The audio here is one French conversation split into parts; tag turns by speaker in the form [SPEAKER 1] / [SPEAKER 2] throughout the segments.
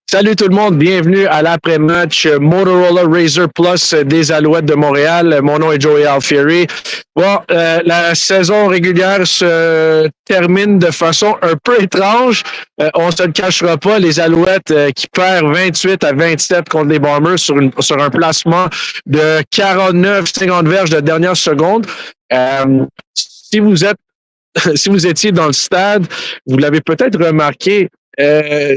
[SPEAKER 1] Salut tout le monde, bienvenue à l'après-match Motorola RAZR Plus des Alouettes de Montréal. Mon nom est Joey Alfieri. Bon, la saison régulière se termine de façon un peu étrange. On se le cachera pas, les Alouettes qui perdent 28-27 contre les Bombers sur un placement de 49-50 verges de dernière seconde. Si vous étiez dans le stade, vous l'avez peut-être remarqué,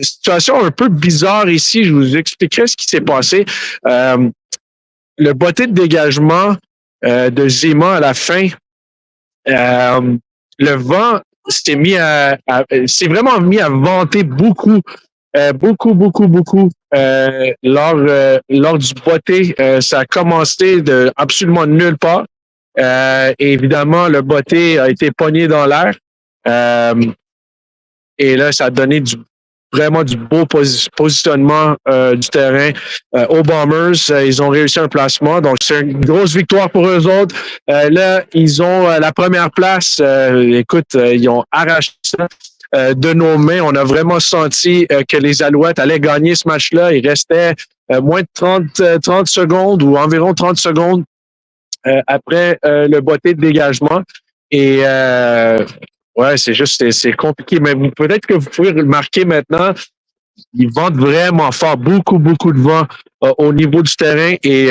[SPEAKER 1] situation un peu bizarre ici. Je vous expliquerai ce qui s'est passé. Le botté de dégagement de Zima à la fin, le vent s'est vraiment mis à venter beaucoup, lors du botté. Ça a commencé de absolument nulle part. Et évidemment, le botté a été pogné dans l'air. Et là, ça a donné vraiment du beau positionnement du terrain aux Bombers. Ils ont réussi un placement. Donc, c'est une grosse victoire pour eux autres. Là, ils ont la première place. Écoute, ils ont arraché ça de nos mains. On a vraiment senti que les Alouettes allaient gagner ce match-là. Il restait moins de 30 secondes ou environ 30 secondes après le botté de dégagement. Et ouais, c'est compliqué. Mais peut-être que vous pouvez remarquer maintenant, ils vendent vraiment fort, beaucoup de vent au niveau du terrain. Et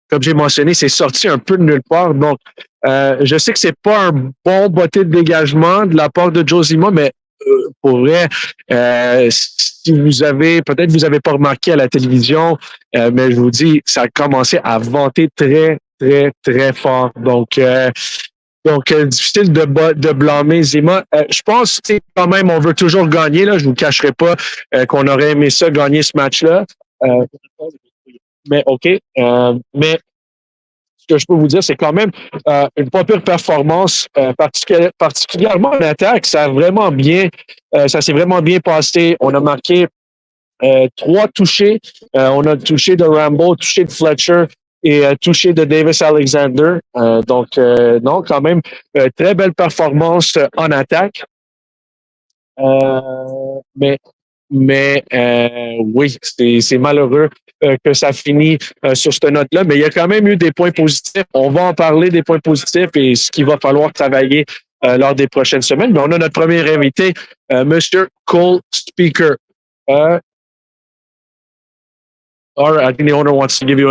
[SPEAKER 1] comme j'ai mentionné, c'est sorti un peu de nulle part. Donc, je sais que c'est pas un bon botté de dégagement de la part de Josima, mais pour vrai, si vous avez pas remarqué à la télévision, mais je vous dis, ça a commencé à vanter très fort. Donc, difficile de blâmer Zima. Je pense que quand même, on veut toujours gagner. Là, je vous cacherai pas qu'on aurait aimé ça, gagner ce match-là. Mais OK. Mais ce que je peux vous dire, c'est quand même une pas pire performance, particulièrement en attaque. Ça s'est vraiment bien passé. On a marqué 3 touchés. On a touché de Rambo, touché de Fletcher et touché de Davis Alexander. Donc, non, quand même, très belle performance en attaque. Mais oui, c'est malheureux que ça finit sur cette note-là, mais il y a quand même eu des points positifs. On va en parler des points positifs et ce qu'il va falloir travailler lors des prochaines semaines. Mais on a notre premier invité, Mr. Cole Speaker. All right, I think the owner wants to give you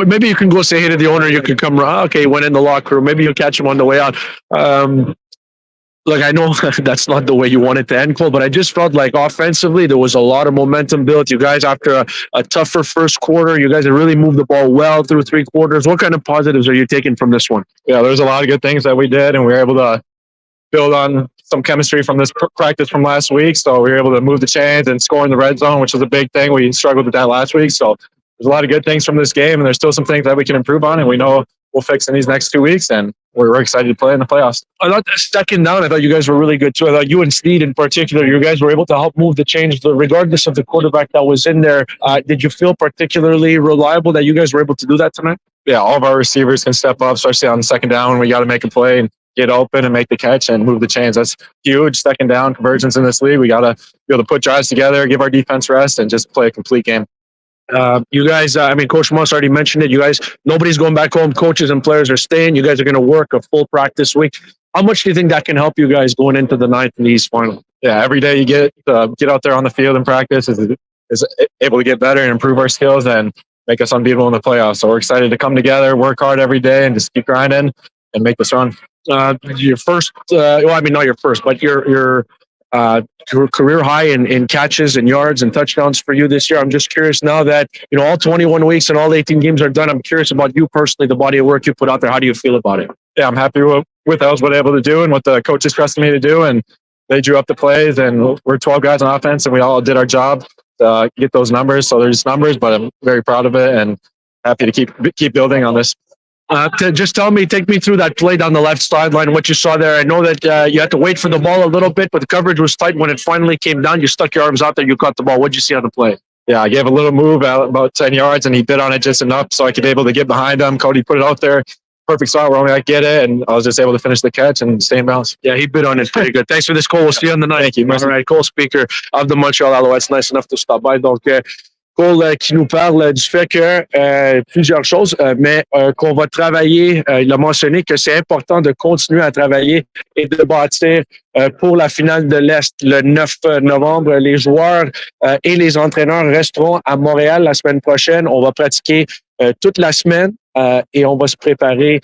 [SPEAKER 1] maybe you can go say hey to the owner. You can come. Okay, he went in the locker room. Maybe you'll catch him on the way out. Look, I know that's not the way you want it to end, Cole, but I just felt like offensively there was a lot of momentum built. You guys, after a tougher first quarter, you guys have really moved the ball well through 3 quarters. What kind of positives are you taking from this one?
[SPEAKER 2] Yeah, there's a lot of good things that we did, and we were able to build on some chemistry from this practice from last week. So we were able to move the chains and score in the red zone, which was a big thing. We struggled with that last week. So there's a lot of good things from this game, and there's still some things that we can improve on, and we know we'll fix in these next 2 weeks, and we're excited to play in the playoffs.
[SPEAKER 1] I thought second down, I thought you guys were really good too. I thought you and Snead in particular, you guys were able to help move the chains regardless of the quarterback that was in there. Did you feel particularly reliable that you guys were able to do that tonight?
[SPEAKER 2] Yeah, all of our receivers can step up, especially on second down when we got to make a play and get open and make the catch and move the chains. That's huge. Second down conversions in this league. We got to be able to put drives together, give our defense rest, and just play a complete game.
[SPEAKER 1] You guys, Coach Moss already mentioned it. You guys, nobody's going back home. Coaches and players are staying. You guys are going to work a full practice week. How much do you think that can help you guys going into the 9th and East final?
[SPEAKER 2] Yeah, every day you get out there on the field and practice is able to get better and improve our skills and make us unbeatable in the playoffs. So we're excited to come together, work hard every day, and just keep grinding and make this run.
[SPEAKER 1] Your first, not your first, but your career high in catches and yards and touchdowns for you this year. I'm just curious now that, all 21 weeks and all 18 games are done. I'm curious about you personally, the body of work you put out there. How do you feel about it?
[SPEAKER 2] Yeah, I'm happy with what I was able to do and what the coaches trusted me to do. And they drew up the plays, and we're 12 guys on offense, and we all did our job to get those numbers. So there's numbers, but I'm very proud of it and happy to keep building on this.
[SPEAKER 1] Take me through that play down the left sideline, what you saw there. I know that you had to wait for the ball a little bit, but the coverage was tight. When it finally came down, you stuck your arms out there, you caught the ball. What did you see on the play?
[SPEAKER 2] Yeah, I gave a little move about 10 yards, and he bit on it just enough so I could be able to get behind him. Cody put it out there, perfect spot where I get it, and I was just able to finish the catch and stay in bounds.
[SPEAKER 1] Yeah, he bit on it pretty good. Thanks for this, Cole. We'll see you on the night.
[SPEAKER 2] Thank you.
[SPEAKER 1] All right, Cole, speaker of the Montreal Alouettes. Nice enough to stop by. Donc, Cole qui nous parle du fait que plusieurs choses, mais qu'on va travailler, il a mentionné que c'est important de continuer à travailler et de bâtir pour la finale de l'Est le 9 novembre. Les joueurs et les entraîneurs resteront à Montréal la semaine prochaine. On va pratiquer toute la semaine et on va se préparer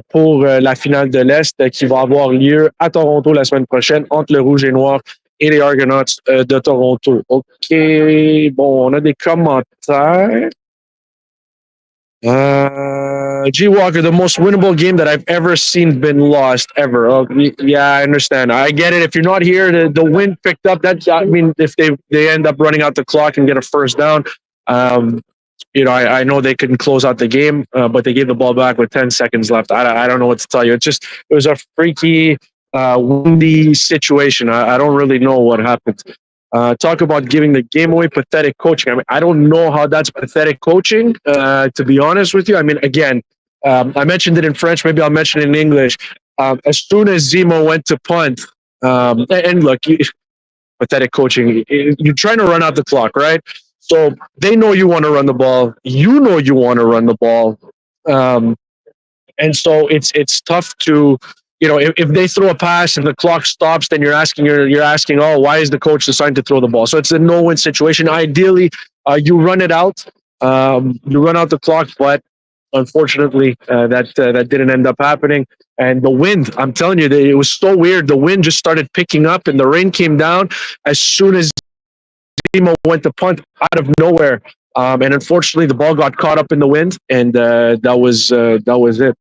[SPEAKER 1] pour la finale de l'Est qui va avoir lieu à Toronto la semaine prochaine entre le Rouge et Noir et les Argonauts de Toronto. OK. Bon, on a des commentaires. G. Walker, the most winnable game that I've ever seen been lost ever. Oh, yeah, I understand. I get it. If you're not here, the win picked up. That, I mean, if they end up running out the clock and get a first down, you know, I know they couldn't close out the game, but they gave the ball back with 10 seconds left. I don't know what to tell you. It was a freaky, windy situation. I don't really know what happened. Talk about giving the game away, pathetic coaching. I mean, I don't know how that's pathetic coaching, to be honest with you. I mean, again, I mentioned it in French. Maybe I'll mention it in English. As soon as Zemo went to punt, and look, pathetic coaching. You're trying to run out the clock, right? So they know you want to run the ball. You know you want to run the ball. And so it's tough to, you know, if they throw a pass and the clock stops, then you're asking, oh, why is the coach deciding to throw the ball? So it's a no-win situation. Ideally, you run it out, you run out the clock, but unfortunately, that didn't end up happening. And the wind, I'm telling you, it was so weird. The wind just started picking up, and the rain came down as soon as Zemo went to punt out of nowhere. And unfortunately, the ball got caught up in the wind, and that was it.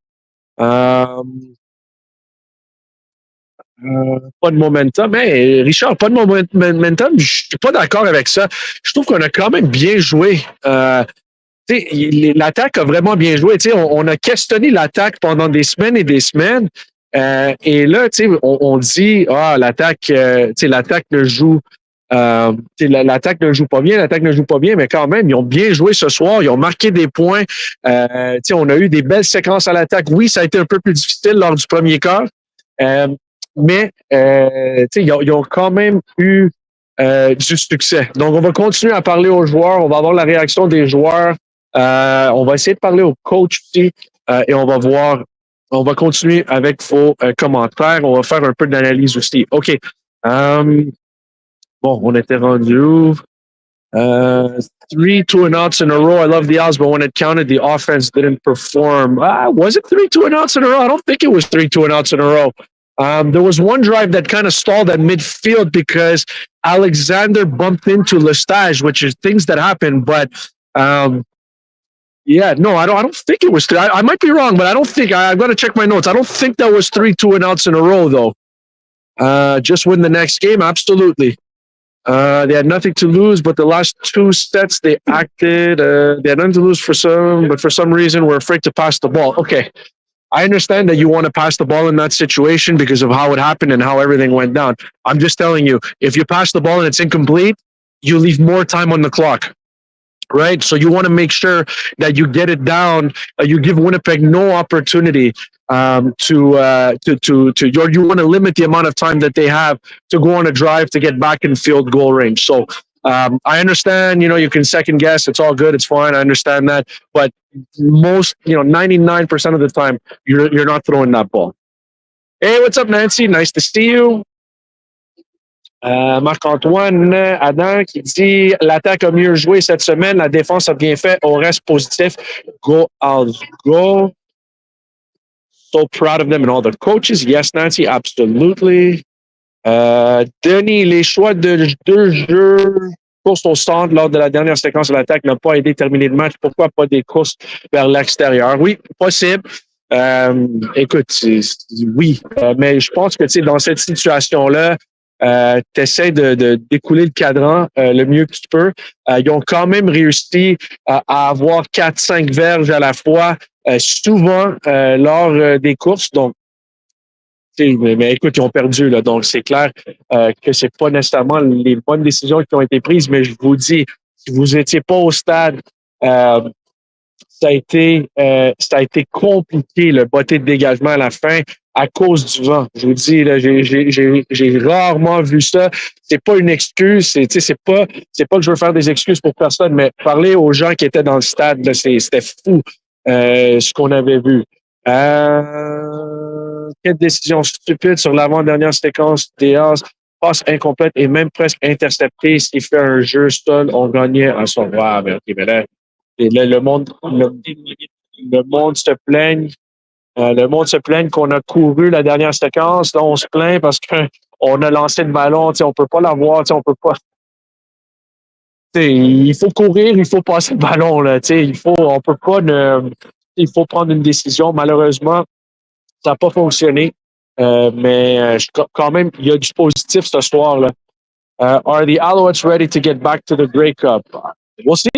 [SPEAKER 1] Pas de momentum. Hey, Richard, pas de momentum. Je suis pas d'accord avec ça. Je trouve qu'on a quand même bien joué. L'attaque a vraiment bien joué. On a questionné l'attaque pendant des semaines et des semaines. Et là, on dit, l'attaque ne joue. L'attaque ne joue pas bien, mais quand même, ils ont bien joué ce soir, ils ont marqué des points. On a eu des belles séquences à l'attaque. Oui, ça a été un peu plus difficile lors du premier quart, mais ils ont quand même eu du succès. Donc, on va continuer à parler aux joueurs, on va avoir la réaction des joueurs, on va essayer de parler aux coachs aussi, et on va voir, on va continuer avec vos commentaires, on va faire un peu d'analyse aussi. OK. Bon, on était rendu 3 2-and-outs in a row. I love the outs, but when it counted, the offense didn't perform. Was it 3 2-and-outs in a row? I don't think it was 3 2-and-outs in a row. There was one drive that kind of stalled at midfield because Alexander bumped into Lestage, which is things that happen. But yeah, no, I don't think it was 3. I might be wrong, but I don't think. I've got to check my notes. I don't think that was 3 2-and-outs in a row, though. Just win the next game, absolutely. They had nothing to lose, but the last 2 sets they acted. They had nothing to lose but for some reason we're afraid to pass the ball. Okay, I understand that you want to pass the ball in that situation because of how it happened and how everything went down. I'm just telling you, if you pass the ball and it's incomplete, you leave more time on the clock. Right? So you want to make sure that you get it down. You give Winnipeg no opportunity you want to limit the amount of time that they have to go on a drive to get back in field goal range. So I understand, you can second guess. It's all good. It's fine. I understand that. But most, 99% of the time, you're not throwing that ball. Hey, what's up, Nancy? Nice to see you. Marc-Antoine Adam qui dit l'attaque a mieux joué cette semaine, la défense a bien fait, on reste positif. Go Als, go. So proud of them and all the coaches. Yes, Nancy, absolutely. Denis, les choix de 2 jeux courses au centre lors de la dernière séquence de l'attaque n'ont pas aidé à terminer le match. Pourquoi pas des courses vers l'extérieur? Oui, possible. Écoute, oui, mais je pense que dans cette situation-là, tu essaies de découler le cadran le mieux que tu peux. Ils ont quand même réussi à avoir 4-5 verges à la fois, souvent lors des courses. Donc, mais écoute, ils ont perdu. Là, donc, c'est clair que c'est pas nécessairement les bonnes décisions qui ont été prises. Mais je vous dis, si vous n'étiez pas au stade ça a été compliqué, le botté de dégagement à la fin à cause du vent. Je vous dis, là, j'ai rarement vu ça. C'est pas une excuse. C'est pas que je veux faire des excuses pour personne, mais parler aux gens qui étaient dans le stade, là, c'était fou ce qu'on avait vu. Quelle décision stupide sur l'avant-dernière séquence des passe incomplète et même presque interceptée. S'il fait un jeu seul, on gagnait un sauveur. Mais, okay, mais là, le monde se plaigne. Le monde se plaigne qu'on a couru la dernière séquence. Là, on se plaint parce qu'on a lancé le ballon. On peut pas l'avoir. On peut pas. Il faut courir, il faut passer le ballon. Là, on peut pas. Il faut prendre une décision. Malheureusement, ça n'a pas fonctionné. Mais quand même, il y a du positif ce soir. Là. Are the Alouettes ready to get back to the Grey Cup? We'll see.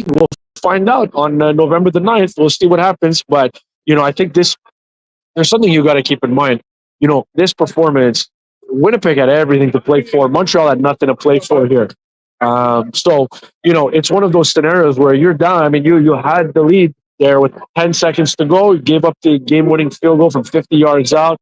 [SPEAKER 1] We'll find out on November the 9th. We'll see what happens. But, I think there's something you got to keep in mind. This performance, Winnipeg had everything to play for. Montreal had nothing to play for here. So, it's one of those scenarios where you're down. I mean, you had the lead there with 10 seconds to go. You gave up the game-winning field goal from 50 yards out.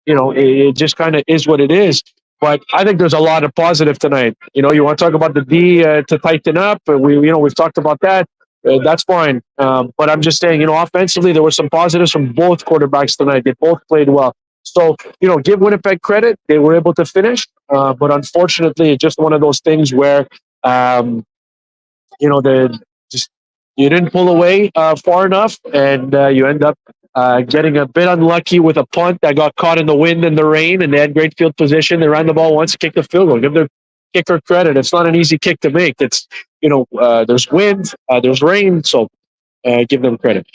[SPEAKER 1] It just kind of is what it is. But I think there's a lot of positive tonight. You want to talk about the D to tighten up. We've talked about that. That's fine. But I'm just saying, offensively, there were some positives from both quarterbacks tonight. They both played well. So, give Winnipeg credit. They were able to finish. But unfortunately, it's just one of those things where, you didn't pull away far enough, and you end up getting a bit unlucky with a punt that got caught in the wind and the rain, and they had great field position. They ran the ball once, kicked the field goal. Give the kicker credit. It's not an easy kick to make. It's there's wind, there's rain, so give them credit.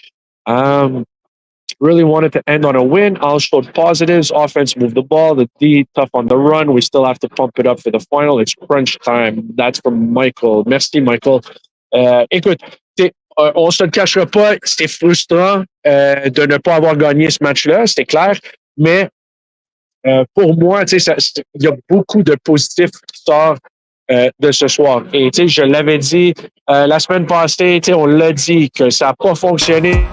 [SPEAKER 1] Really wanted to end on a win. All showed positives. Offense moved the ball. The D tough on the run. We still have to pump it up for the final. It's crunch time. That's from Michael. Merci, Michael. Écoute, on se le cachera pas, c'était frustrant de ne pas avoir gagné ce match-là, c'est clair, mais pour moi, il y a beaucoup de positifs qui sortent de ce soir. Et je l'avais dit la semaine passée, on l'a dit que ça n'a pas fonctionné.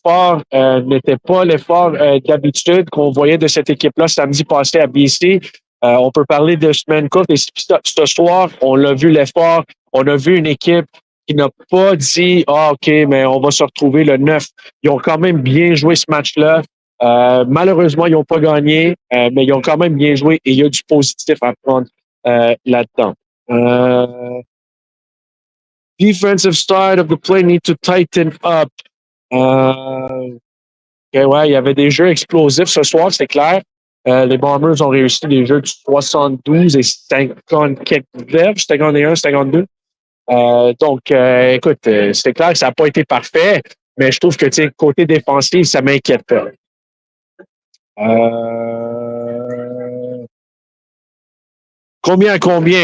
[SPEAKER 1] L'effort n'était pas l'effort d'habitude qu'on voyait de cette équipe-là samedi passé à BC. On peut parler de semaine courte. Et ce soir, on l'a vu l'effort. On a vu une équipe qui n'a pas dit « Ah, OK, mais on va se retrouver le 9 ». Ils ont quand même bien joué ce match-là. Malheureusement, ils n'ont pas gagné, mais ils ont quand même bien joué et il y a du positif à prendre là-dedans. Defensive side of the play need to tighten up. Okay, ouais, il y avait des jeux explosifs ce soir, c'est clair. Les Bombers ont réussi des jeux de 72 et 50 quelques verges, 51, 52. Donc, écoute, c'est clair que ça n'a pas été parfait, mais je trouve que, côté défensif, ça m'inquiète pas. Combien?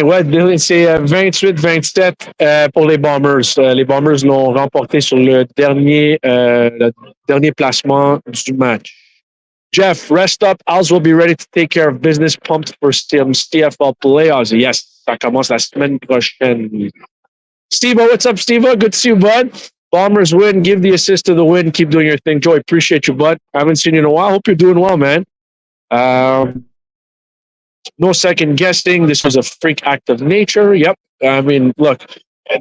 [SPEAKER 1] Ouais, c'est 28-27 pour les Bombers. Les Bombers l'ont remporté sur le dernier placement du match. Jeff, rest up. Als will be ready to take care of business. Pumped for CFL playoffs. Yes, ça commence la semaine prochaine. Steve, what's up, Steve? Good to see you, bud. Bombers win. Give the assist to the win. Keep doing your thing. Joey, appreciate you, bud. I haven't seen you in a while. Hope you're doing well, man. No second guessing. This was a freak act of nature. Yep. I mean, look,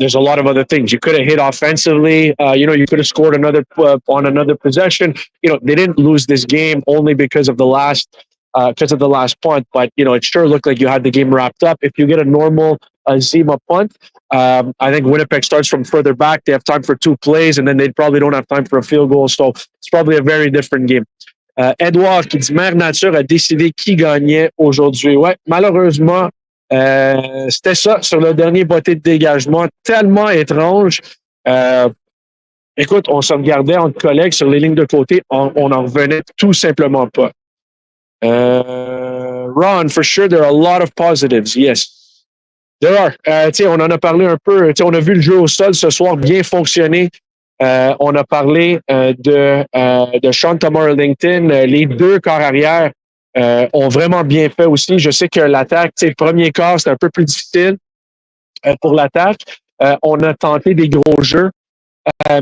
[SPEAKER 1] there's a lot of other things. You could have hit offensively. You could have scored on another possession. They didn't lose this game only because of the last punt. But it sure looked like you had the game wrapped up. If you get a normal Zima punt, I think Winnipeg starts from further back. They have time for 2 plays, and then they probably don't have time for a field goal. So it's probably a very different game. Edouard qui dit Mère Nature a décidé qui gagnait aujourd'hui. Ouais, malheureusement, c'était ça sur le dernier botté de dégagement. Tellement étrange. Écoute, on se regardait entre collègues sur les lignes de côté. On n'en revenait tout simplement pas. Ron, for sure, there are a lot of positives. Yes. There are. On en a parlé un peu. On a vu le jeu au sol ce soir bien fonctionner. On a parlé de Sean Arlington. Les 2 corps arrière ont vraiment bien fait aussi. Je sais que l'attaque, le premier quart, c'était un peu plus difficile pour l'attaque. on a tenté des gros jeux.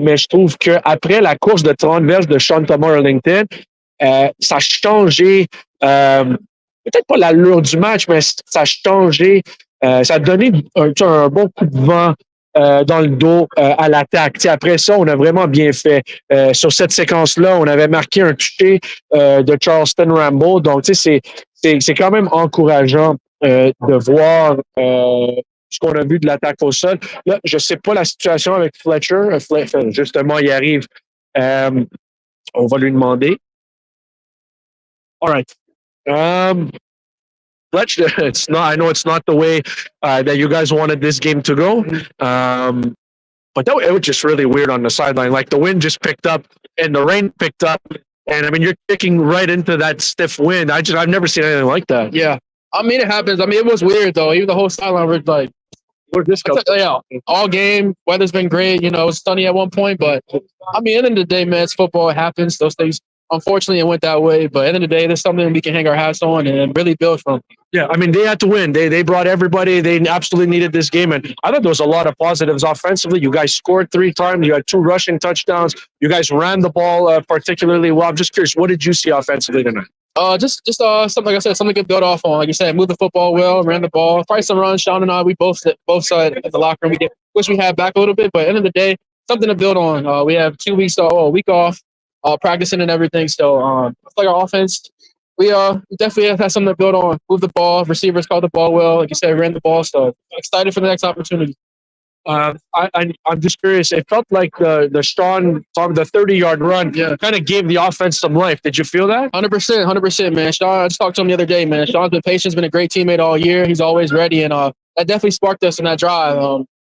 [SPEAKER 1] Mais je trouve qu'après la course de 30 verges de Sean Thomas Arlington, ça a changé, peut-être pas l'allure du match, mais ça a changé, ça a donné un bon coup de vent dans le dos à l'attaque. T'sais, après ça, on a vraiment bien fait. Sur cette séquence-là, on avait marqué un touché de Charleston Rambo. Donc, c'est quand même encourageant de voir ce qu'on a vu de l'attaque au sol. Là, je ne sais pas la situation avec Fletcher. Justement, il arrive. On va lui demander. All right. Fletcher, I know it's not the way that you guys wanted this game to go. But it was just really weird on the sideline. Like the wind just picked up and the rain picked up. And I mean, you're kicking right into that stiff wind. I've never seen anything like that.
[SPEAKER 3] Yeah. I mean, it happens. I mean, it was weird though. Even the whole sideline was like,
[SPEAKER 1] where'd this go?
[SPEAKER 3] Yeah, all game. Weather's been great. You know, it was sunny at one point, but I mean, at the end of the day, man, it's football. It happens. Those things. Unfortunately, it went that way. But at the end of the day, there's something we can hang our hats on and really build from.
[SPEAKER 1] Yeah, I mean, they had to win. They brought everybody. They absolutely needed this game. And I thought there was a lot of positives offensively. You guys scored 3 times. You had 2 rushing touchdowns. You guys ran the ball particularly well. I'm just curious, what did you see offensively tonight?
[SPEAKER 3] Just something, like I said, something to build off on. Like you said, moved the football well, ran the ball. Probably some runs. Sean and I, we both sides at the locker room. Wish we had back a little bit, but at the end of the day, something to build on. We have 2 weeks, a week off, practicing and everything. So it's like our offense, we definitely have something to build on. Move the ball, receivers caught the ball well. Like you said, ran the ball. So excited for the next opportunity.
[SPEAKER 1] I'm just curious. It felt like the 30-yard run kind of gave the offense some life. Did you feel that?
[SPEAKER 3] 100%, man. Sean, I just talked to him the other day, man. Sean's been patient, been a great teammate all year. He's always ready, and that definitely sparked us in that drive.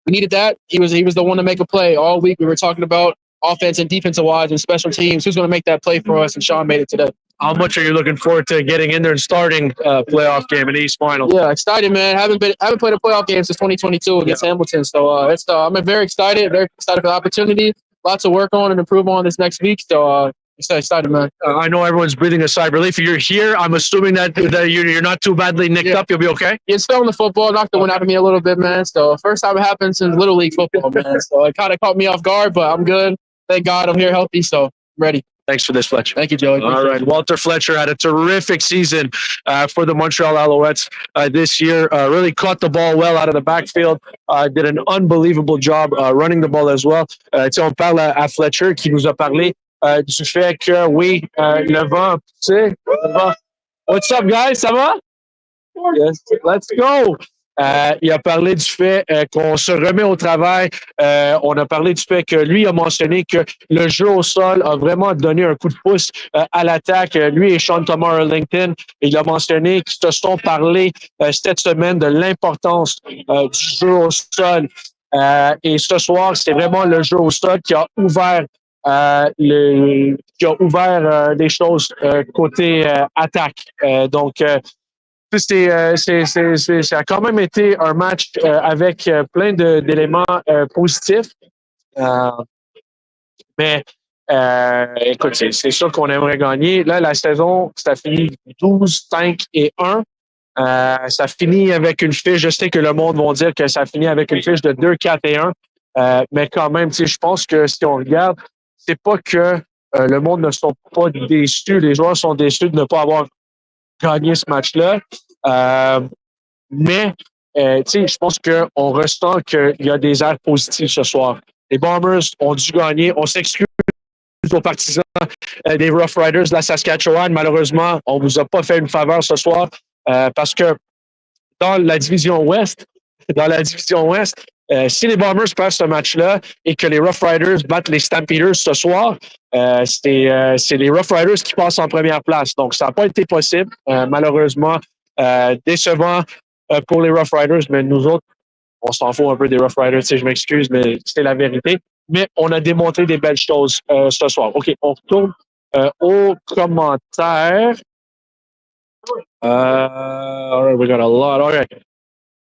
[SPEAKER 3] We needed that. He was the one to make a play all week. We were talking about offense and defensive wise and special teams. Who's going to make that play for us? And Sean made it today.
[SPEAKER 1] How much are you looking forward to getting in there and starting a playoff game in East Final?
[SPEAKER 3] Yeah, excited, man. Haven't played a playoff game since 2022 against Hamilton. So I'm very excited for the opportunity. Lots to work on and improve on this next week. So excited, man.
[SPEAKER 1] I know everyone's breathing a sigh of relief. You're here. I'm assuming that you're not too badly nicked up. You'll be okay?
[SPEAKER 3] It's still in the football. Knocked the wind out of me a little bit, man. So first time it happened since Little League football, man. So it kind of caught me off guard, but I'm good. Thank God I'm here healthy, so I'm ready.
[SPEAKER 1] Thanks for this, Fletcher.
[SPEAKER 3] Thank you, Joey.
[SPEAKER 1] All right. Walter Fletcher had a terrific season for the Montreal Alouettes this year. Really caught the ball well out of the backfield. Did an unbelievable job running the ball as well. On parle à Fletcher qui nous a parlé du fait que, oui, le vent, tu sais, what's up, guys? Ça va? Yes, let's go. Il a parlé du fait qu'on se remet au travail. On a parlé du fait que lui a mentionné que le jeu au sol a vraiment donné un coup de pouce à l'attaque. Lui et Sean Thomas Arlington, il a mentionné qu'ils se sont parlé cette semaine de l'importance du jeu au sol. Et ce soir, c'est vraiment le jeu au sol qui a ouvert les choses côté attaque. Donc, ça a quand même été un match avec plein d'éléments positifs. Mais écoute, c'est sûr qu'on aimerait gagner. Là, la saison, ça finit 12-5-1. Ça finit avec une fiche. Je sais que le monde va dire que ça finit avec une fiche de 2-4-1. Mais quand même, je pense que si on regarde, c'est pas que le monde ne sont pas déçus. Les joueurs sont déçus de ne pas avoir gagner ce match-là. Mais, je pense qu'on ressent qu'il y a des airs positifs ce soir. Les Bombers ont dû gagner. On s'excuse aux partisans des Rough Riders de la Saskatchewan. Malheureusement, on ne vous a pas fait une faveur ce soir parce que dans la division Ouest, si les Bombers perdent ce match-là et que les Rough Riders battent les Stampeders ce soir, c'est les Rough Riders qui passent en première place. Donc, ça n'a pas été possible, malheureusement. Décevant pour les Rough Riders, mais nous autres, on s'en fout un peu des Rough Riders. Je m'excuse, mais c'est la vérité. Mais on a démontré des belles choses ce soir. OK, on retourne aux commentaires. All right, we got a lot. All right.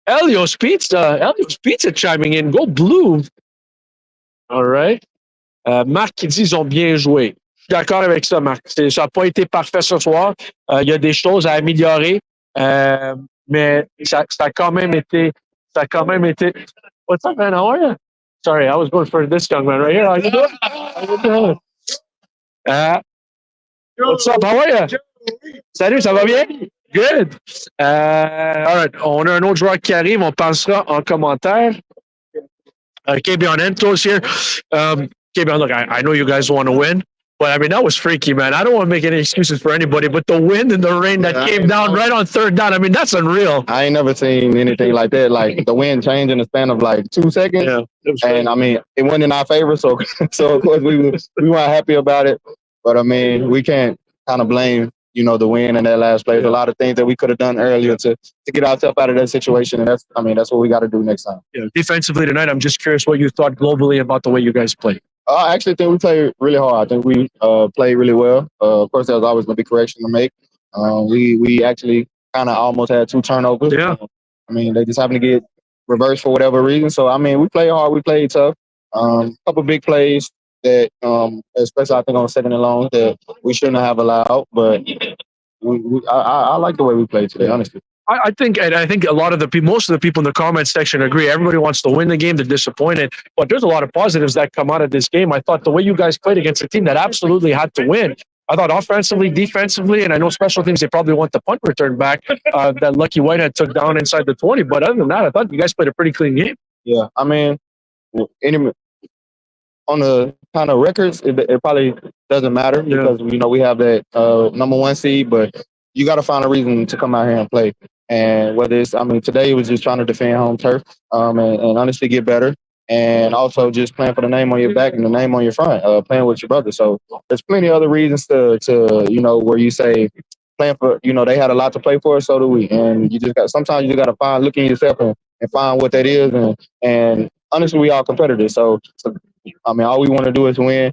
[SPEAKER 1] Elio's Pizza chiming in. Go Blue. All right. Marc qui dit ils ont bien joué. Je suis d'accord avec ça, Marc. Ça n'a pas été parfait ce soir. Il y a des choses à améliorer, mais ça a quand même été Ça a quand même été. What's up, man? How are you? Sorry, I was going for this young man right here. How you doing? How you doing? What's up? How are you? Salut, ça va bien? Good. All right. On a un autre joueur qui arrive. On passera en commentaire. KB Ento's here. KB, look, I know you guys want to win, but I mean, that was freaky, man. I don't want to make any excuses for anybody, but the wind and the rain that came down right on third down, I mean, that's unreal.
[SPEAKER 4] I ain't never seen anything like that. Like the wind changed in the span of like 2 seconds.
[SPEAKER 1] Yeah,
[SPEAKER 4] and I mean, it went in our favor. So of course we weren't happy about it. But I mean, we can't kind of blame, the win in that last play. There's a lot of things that we could have done earlier to get ourselves out of that situation. And that's what we got to do next time.
[SPEAKER 1] Yeah. Defensively tonight, I'm just curious what you thought globally about the way you guys played.
[SPEAKER 4] I actually think we played really hard. I think we played really well. Of course, there's always going to be correction to make. We actually kind of almost had 2 turnovers.
[SPEAKER 1] Yeah.
[SPEAKER 4] I mean, they just happened to get reversed for whatever reason. So, I mean, we played hard. We played tough. A couple big plays that, especially I think on 2nd and long, that we shouldn't have allowed. But I like the way we played today, honestly.
[SPEAKER 1] I think a lot of most of the people in the comments section agree. Everybody wants to win the game. They're disappointed, but there's a lot of positives that come out of this game. I thought the way you guys played against a team that absolutely had to win. I thought offensively, defensively, and I know special teams, they probably want the punt return back that Lucky Whitehead took down inside the 20. But other than that, I thought you guys played a pretty clean game.
[SPEAKER 4] Yeah, I mean, on the kind of records, it probably doesn't matter because, we have that number 1 seed, but you got to find a reason to come out here and play. And whether it's, today it was just trying to defend home turf and honestly get better. And also just playing for the name on your back and the name on your front, playing with your brother. So there's plenty of other reasons to where you say playing for, they had a lot to play for, so do we. And sometimes you got to look in yourself and find what that is. And honestly, we all competitors. So all we want to do is win.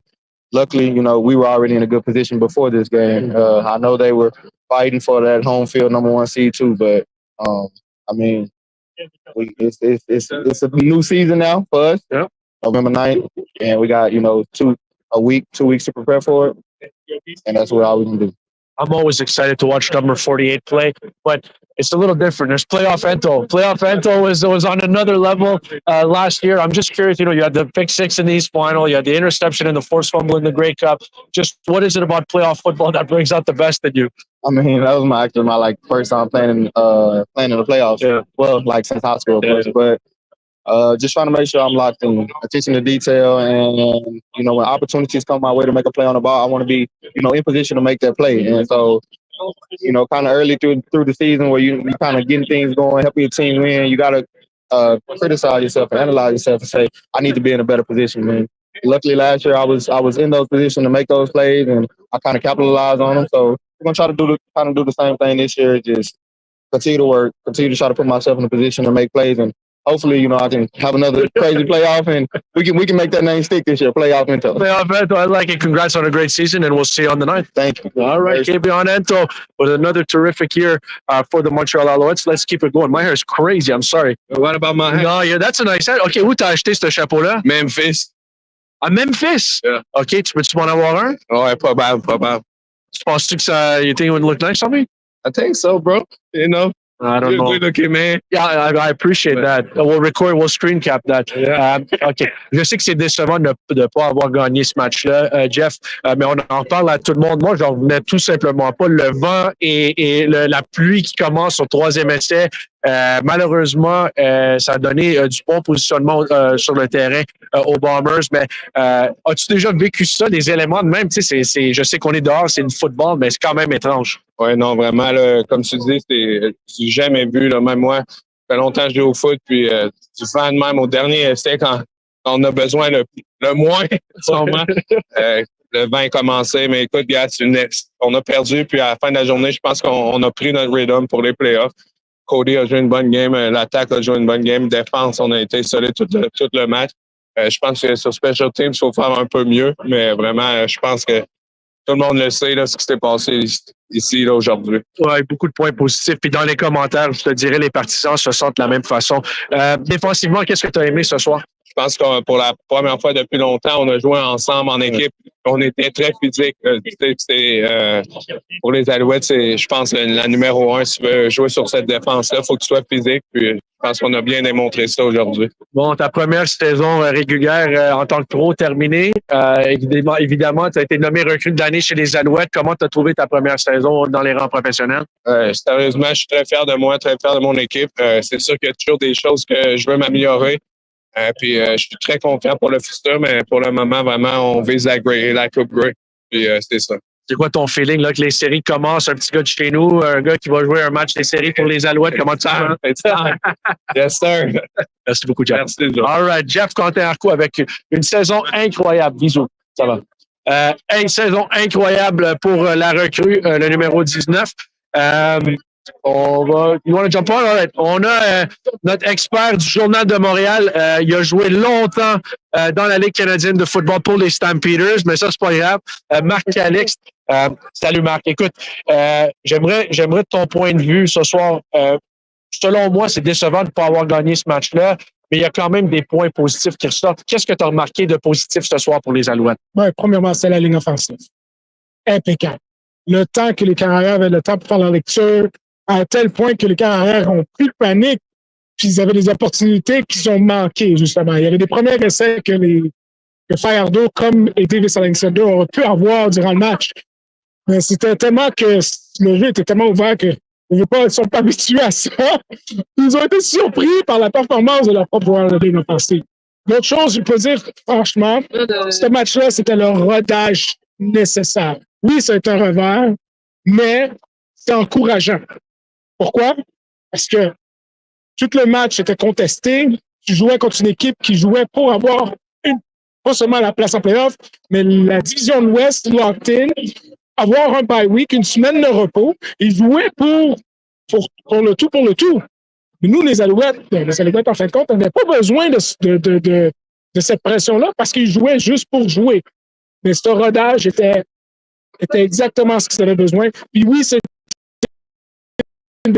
[SPEAKER 4] Luckily, we were already in a good position before this game. I know they were fighting for that home field number 1 seed too, but it's a new season now for us.
[SPEAKER 1] Yep.
[SPEAKER 4] November 9th, and we got 2 weeks to prepare for it, and that's what all we can do.
[SPEAKER 1] I'm always excited to watch number 48 play, but it's a little different. There's playoff Ento. Playoff Ento was on another level last year. I'm just curious, you had the pick 6 in the East Final, you had the interception and the forced fumble in the Grey Cup. Just what is it about playoff football that brings out the best in you?
[SPEAKER 4] That was my first time playing in the playoffs.
[SPEAKER 1] Yeah.
[SPEAKER 4] Well, since high school, of course, but just trying to make sure I'm locked in, attention to detail, and when opportunities come my way to make a play on the ball, I want to be in position to make that play. And so kind of early through the season where you kind of getting things going, helping your team win, you got to criticize yourself and analyze yourself and say, I need to be in a better position, man. Luckily last year I was in those positions to make those plays, and I kind of capitalized on them. So we're gonna try to do the same thing this year. Just continue to work, continue to try to put myself in a position to make plays, and hopefully, I can have another crazy playoff, and we can make that name stick this year. Playoff Ento.
[SPEAKER 1] Playoff Ento. I like it. Congrats on a great season, and we'll see you on the 9th.
[SPEAKER 4] Thank you.
[SPEAKER 1] All right, KB Ento with another terrific year for the Montreal Alouettes. Let's keep it going. My hair is crazy. I'm sorry.
[SPEAKER 2] What about my hair?
[SPEAKER 1] No, yeah, that's a nice hat. OK, où t'as acheté ce chapeau-là?
[SPEAKER 2] Memphis.
[SPEAKER 1] À Memphis?
[SPEAKER 2] Yeah.
[SPEAKER 1] OK, tu peux-tu m'en avoir un?
[SPEAKER 2] Ouais, probable.
[SPEAKER 1] Tu penses-tu que you think it would look nice on me?
[SPEAKER 2] I think so, bro.
[SPEAKER 1] I don't know.
[SPEAKER 2] Good looking, man.
[SPEAKER 1] Yeah, I appreciate that. We'll screen cap that.
[SPEAKER 2] Yeah.
[SPEAKER 1] OK. Je sais que c'est décevant de ne pas avoir gagné ce match-là, Jeff, mais on en parle à tout le monde. Moi, j'en revenais tout simplement pas. Le vent et la pluie qui commence au 3e essai, malheureusement, ça a donné du bon positionnement sur le terrain aux Bombers. Mais as-tu déjà vécu ça, des éléments de même? Tu sais, je sais qu'on est dehors, c'est le football, mais c'est quand même étrange.
[SPEAKER 2] Oui, non, vraiment, là, comme tu dis, j'ai jamais vu, là, même moi, ça fait longtemps que je joue au foot, puis du vent de même au dernier essai, quand on a besoin le moins, sûrement, le vent est commencé, mais écoute, gars, on a perdu, puis à la fin de la journée, je pense qu'on a pris notre rhythm pour les playoffs. Cody a joué une bonne game, l'attaque a joué une bonne game, défense, on a été solide tout le match. Je pense que sur Special Teams, il faut faire un peu mieux, mais vraiment, je pense que tout le monde le sait, là, ce qui s'est passé ici là, aujourd'hui.
[SPEAKER 1] Oui, beaucoup de points positifs. Puis dans les commentaires, je te dirais, les partisans se sentent de la même façon. Défensivement, qu'est-ce que tu as aimé ce soir?
[SPEAKER 5] Je pense que pour la première fois depuis longtemps, on a joué ensemble en équipe. On était très physique. Pour les Alouettes, c'est, je pense, la numéro 1. Si tu veux jouer sur cette défense-là, il faut que tu sois physique. Puis, je pense qu'on a bien démontré ça aujourd'hui.
[SPEAKER 1] Bon, ta première saison régulière en tant que pro terminée. Évidemment, tu as été nommé recrue de l'année chez les Alouettes. Comment tu as trouvé ta première saison dans les rangs professionnels?
[SPEAKER 5] Sérieusement, je suis très fier de moi, très fier de mon équipe. C'est sûr qu'il y a toujours des choses que je veux m'améliorer. Puis je suis très confiant pour le futur, mais pour le moment, vraiment, on vise la Coupe Grey. Puis c'est ça.
[SPEAKER 1] C'est quoi ton feeling là, que les séries commencent? Un petit gars de chez nous, un gars qui va jouer un match des séries pour les Alouettes. Comment tu sens?
[SPEAKER 5] Yes, sir.
[SPEAKER 1] Merci beaucoup, Jeff.
[SPEAKER 5] Merci, Jeff.
[SPEAKER 1] All right, Jeff Canté-Arcou avec une saison incroyable. Bisous. Ça va. Une saison incroyable pour la recrue, le numéro 19. You want to jump on? All right. On a notre expert du Journal de Montréal. Il a joué longtemps dans la Ligue canadienne de football pour les Stampeders, mais ça, c'est pas grave. Marc Calixte. Salut, Marc. Écoute, j'aimerais ton point de vue ce soir. Selon moi, c'est décevant de ne pas avoir gagné ce match-là, mais il y a quand même des points positifs qui ressortent. Qu'est-ce que tu as remarqué de positif ce soir pour les Alouettes?
[SPEAKER 6] Ouais, premièrement, c'est la ligne offensive. Impeccable. Le temps que les carrières avaient le temps pour faire leur lecture, à tel point que les carrières ont pris le panique, puis ils avaient des opportunités qu'ils ont manquées, justement. Il y avait des premiers essais que Fajardo, comme et Davis Alexander, auraient pu avoir durant le match. Mais c'était tellement que le jeu était tellement ouvert que ils ne sont pas habitués à ça. Ils ont été surpris par la performance de leur propre joueur de ligne offensive. L'autre chose, je peux dire, franchement, ce match-là, c'était le rodage nécessaire. Oui, c'est un revers, mais c'est encourageant. Pourquoi? Parce que tout le match était contesté. Tu jouais contre une équipe qui jouait pour avoir pas seulement la place en playoff, mais la division de l'Ouest locked in, avoir un bye week, une semaine de repos. Ils jouaient pour le tout. Mais nous, les Alouettes, en fin de compte, on n'avait pas besoin de cette pression-là parce qu'ils jouaient juste pour jouer. Mais ce rodage était exactement ce qu'ils avaient besoin. Puis oui, c'est une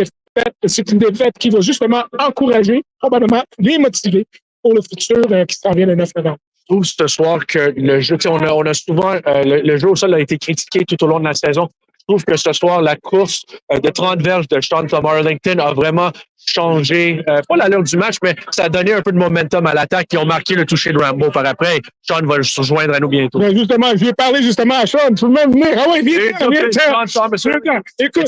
[SPEAKER 6] défaite qui va justement encourager, probablement les motiver pour le futur qui s'en vient le 9 novembre.
[SPEAKER 1] Je trouve ce soir que le jeu, on a souvent, le jeu au sol a été critiqué tout au long de la saison. Je trouve que ce soir, la course de 30 verges de Sean Thomas Arlington a vraiment changé, pas l'allure du match, mais ça a donné un peu de momentum à l'attaque qui ont marqué le toucher de Rambo par après. Sean va se joindre à nous bientôt.
[SPEAKER 6] Mais justement, je vais parler justement à Sean. Tu veux même venir? Ah oui, viens. Écoute,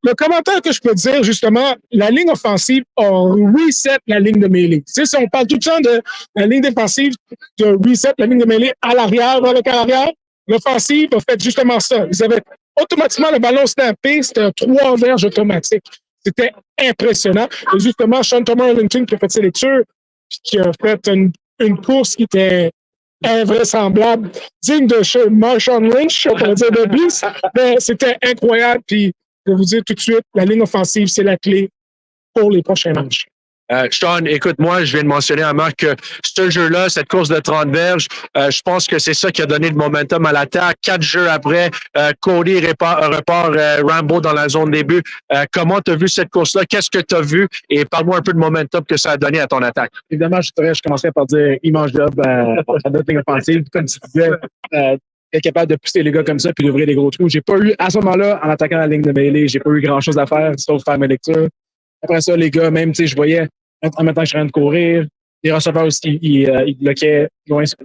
[SPEAKER 6] le commentaire que je peux dire, justement, la ligne offensive a reset la ligne de mêlée. Tu sais, si on parle tout le temps de la ligne défensive, de reset la ligne de mêlée à l'arrière, vers le carrière, l'offensive a fait justement ça. Ils avaient automatiquement le ballon snappé, c'était 3 verges automatiques. C'était impressionnant. Et justement, Sean Thomas Arlington qui a fait ses lectures, qui a fait une course qui était invraisemblable, digne de Marshawn Lynch, on pourrait dire de bis, mais c'était incroyable. Puis, je vais vous dire tout de suite, la ligne offensive, c'est la clé pour les prochains matchs.
[SPEAKER 1] Sean, écoute, moi, je viens de mentionner à Marc que ce jeu-là, cette course de 30 verges, je pense que c'est ça qui a donné le momentum à l'attaque. 4 jeux après, Cody repart Rambo dans la zone début. Comment tu as vu cette course-là? Qu'est-ce que tu as vu? Et parle-moi un peu de momentum que ça a donné à ton attaque.
[SPEAKER 7] Évidemment, je commençais par dire immense job à notre ligne offensive. Comme tu disais, être capable de pousser les gars comme ça puis d'ouvrir des gros trous. J'ai pas eu, à ce moment-là, en attaquant la ligne de mêlée, j'ai pas eu grand-chose à faire, sauf faire mes lectures. Après ça, les gars, même, tu sais, je voyais, en même temps que je suis en train de courir, les receveurs aussi, ils bloquaient loin sur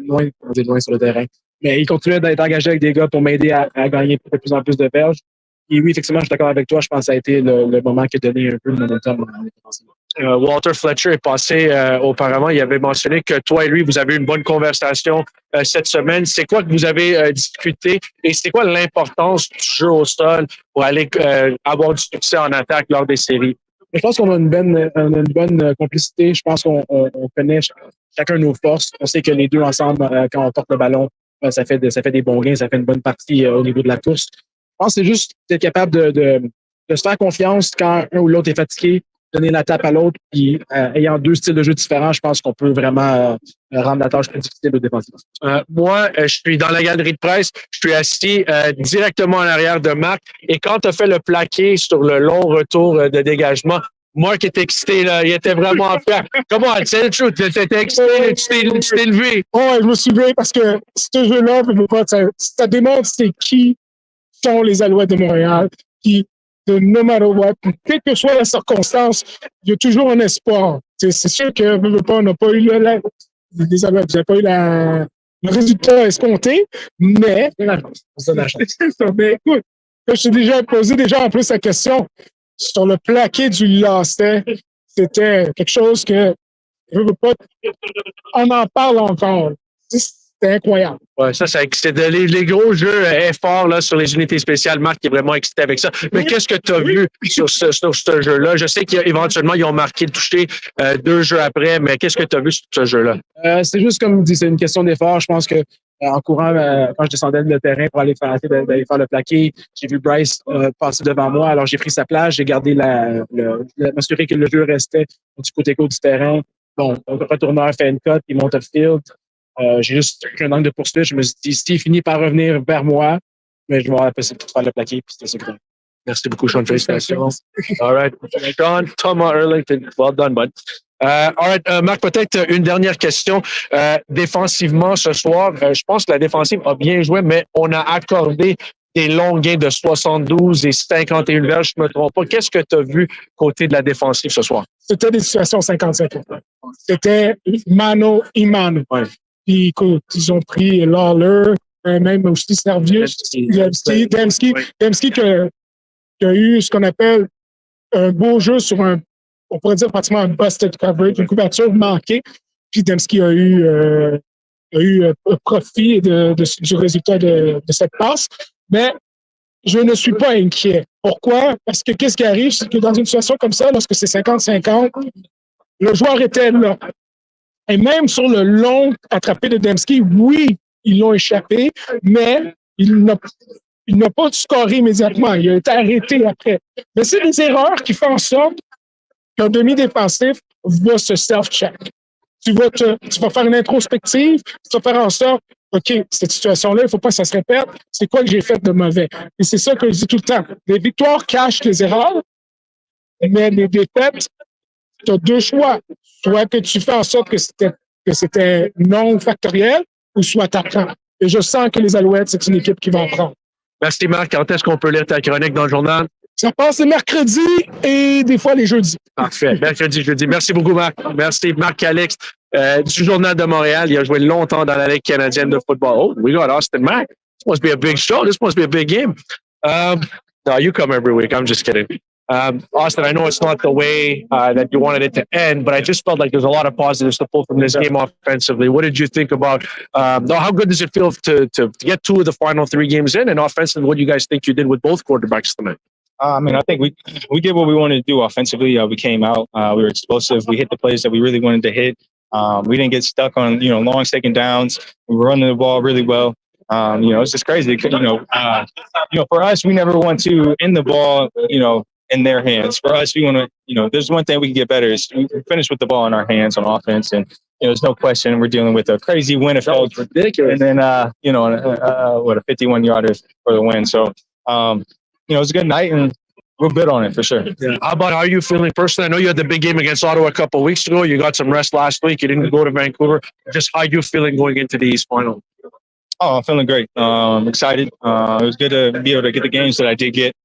[SPEAKER 7] le terrain. Mais ils continuaient d'être engagés avec des gars pour m'aider à gagner de plus en plus de verges. Et oui, effectivement, je suis d'accord avec toi. Je pense que ça a été le moment qui a donné un peu de momentum.
[SPEAKER 1] Walter Fletcher est passé auparavant. Il avait mentionné que toi et lui, vous avez eu une bonne conversation cette semaine. C'est quoi que vous avez discuté et c'est quoi l'importance du jeu au sol pour aller avoir du succès en attaque lors des séries?
[SPEAKER 7] Je pense qu'on a une bonne complicité. Je pense qu'on connaît chacun nos forces. On sait que les deux ensemble, quand on porte le ballon, ça fait des bons gains, ça fait une bonne partie au niveau de la course. Je pense que c'est juste d'être capable de se faire confiance quand un ou l'autre est fatigué, donner la tape à l'autre, puis ayant 2 styles de jeu différents, je pense qu'on peut vraiment rendre la tâche plus difficile aux défensifs.
[SPEAKER 1] Moi, je suis dans la galerie de presse, je suis assis directement en arrière de Marc, et quand tu as fait le plaqué sur le long retour de dégagement, Marc était excité, là. Il était vraiment fier. Come on, c'est le truth. T'étais excité, tu t'es levé.
[SPEAKER 6] Ouais, je me suis levé parce que ce jeu-là, ça démontre c'est qui sont les Alouettes de Montréal, qui, de no matter what, quelle que soit la circonstance, il y a toujours un espoir. C'est sûr que on n'a pas eu les Alouettes, j'ai pas eu le résultat escompté, mais mais écoute, je t'ai déjà posé en plus la question sur le plaqué du Lastet, c'était quelque chose que je veux pas, on en parle encore. C'était incroyable.
[SPEAKER 1] Ouais, c'était les gros jeux forts là, sur les unités spéciales. Marc est vraiment excité avec ça. Mais qu'est-ce que tu as vu sur ce jeu-là? Je sais qu'éventuellement, ils ont marqué le toucher 2 jeux après, mais qu'est-ce que tu as vu sur ce jeu-là?
[SPEAKER 7] C'est juste comme dit, c'est une question d'effort. Je pense que en courant, quand je descendais le terrain pour aller d'aller faire le plaqué, j'ai vu Bryce passer devant moi. Alors j'ai pris sa place, j'ai gardé m'assurer que le jeu restait du côté gauche du terrain. Bon, le retourneur fait une cote, il monte upfield. J'ai juste pris un angle de poursuite. Je me suis dit, s'il finit par revenir vers moi, mais je vais avoir la possibilité de faire le plaqué, puis c'était ça que
[SPEAKER 1] Merci beaucoup, Sean. Félicitations. All right. Sean, Thomas Erlington, well done, bud. All right, Marc, peut-être une dernière question. Défensivement, ce soir, je pense que la défensive a bien joué, mais on a accordé des longs gains de 72 et 51 verges, je ne me trompe pas. Qu'est-ce que tu as vu côté de la défensive ce soir?
[SPEAKER 6] C'était des situations 50-50. C'était mano y mano.
[SPEAKER 1] Ouais.
[SPEAKER 6] Puis écoute, ils ont pris Lawler, même aussi Servius, Dembski qui a eu ce qu'on appelle un beau jeu sur on pourrait dire pratiquement un busted coverage, une couverture manquée. Puis Dembski a eu profit du résultat de cette passe. Mais je ne suis pas inquiet. Pourquoi? Parce que qu'est-ce qui arrive, c'est que dans une situation comme ça, lorsque c'est 50-50, le joueur était là. Et même sur le long attrapé de Dembski, oui, ils l'ont échappé, mais il n'a pas scoré immédiatement. Il a été arrêté après. Mais c'est des erreurs qui font en sorte qu'un demi-défensif va se self-check. Tu vas faire une introspective, tu vas faire en sorte, OK, cette situation-là, il ne faut pas que ça se répète. C'est quoi que j'ai fait de mauvais? Et c'est ça que je dis tout le temps. Les victoires cachent les erreurs, mais les défaites, tu as 2 choix. Soit que tu fais en sorte que c'était non factoriel, ou soit tu apprends. Et je sens que les Alouettes, c'est une équipe qui va apprendre.
[SPEAKER 1] Merci, Marc. Quand est-ce qu'on peut lire ta chronique dans le journal?
[SPEAKER 6] Ça passe les mercredis et des fois les jeudis.
[SPEAKER 1] Parfait. Mercredi, jeudi. Merci beaucoup, Marc. Merci, Marc Calix, du Journal de Montréal. Il a joué longtemps dans la Ligue canadienne de football. Oh, we got Austin Mack. This must be a big show. This must be a big game. No, you come every week. I'm just kidding. Austin, I know it's not the way that you wanted it to end, but I just felt like there's a lot of positives to pull from this game offensively. What did you think about how good does it feel to get 2 of the final 3 games in? And offensively, what do you guys think you did with both quarterbacks tonight?
[SPEAKER 8] I mean, I think we did what we wanted to do offensively. We came out, we were explosive. We hit the plays that we really wanted to hit. We didn't get stuck on, long second downs. We were running the ball really well. It's just crazy. For us, we never want to end the ball, in their hands. For us, we want to, there's one thing we can get better is we finish with the ball in our hands on offense. And, there's no question we're dealing with a crazy win. It felt ridiculous. And then, a 51-yarder for the win. So, it was a good night and we'll bid on it for sure.
[SPEAKER 1] Yeah. How are you feeling personally? I know you had the big game against Ottawa a couple of weeks ago. You got some rest last week. You didn't go to Vancouver. Just how are you feeling going into the East final?
[SPEAKER 8] Oh, I'm feeling great. Excited. It was good to be able to get the games that I did get.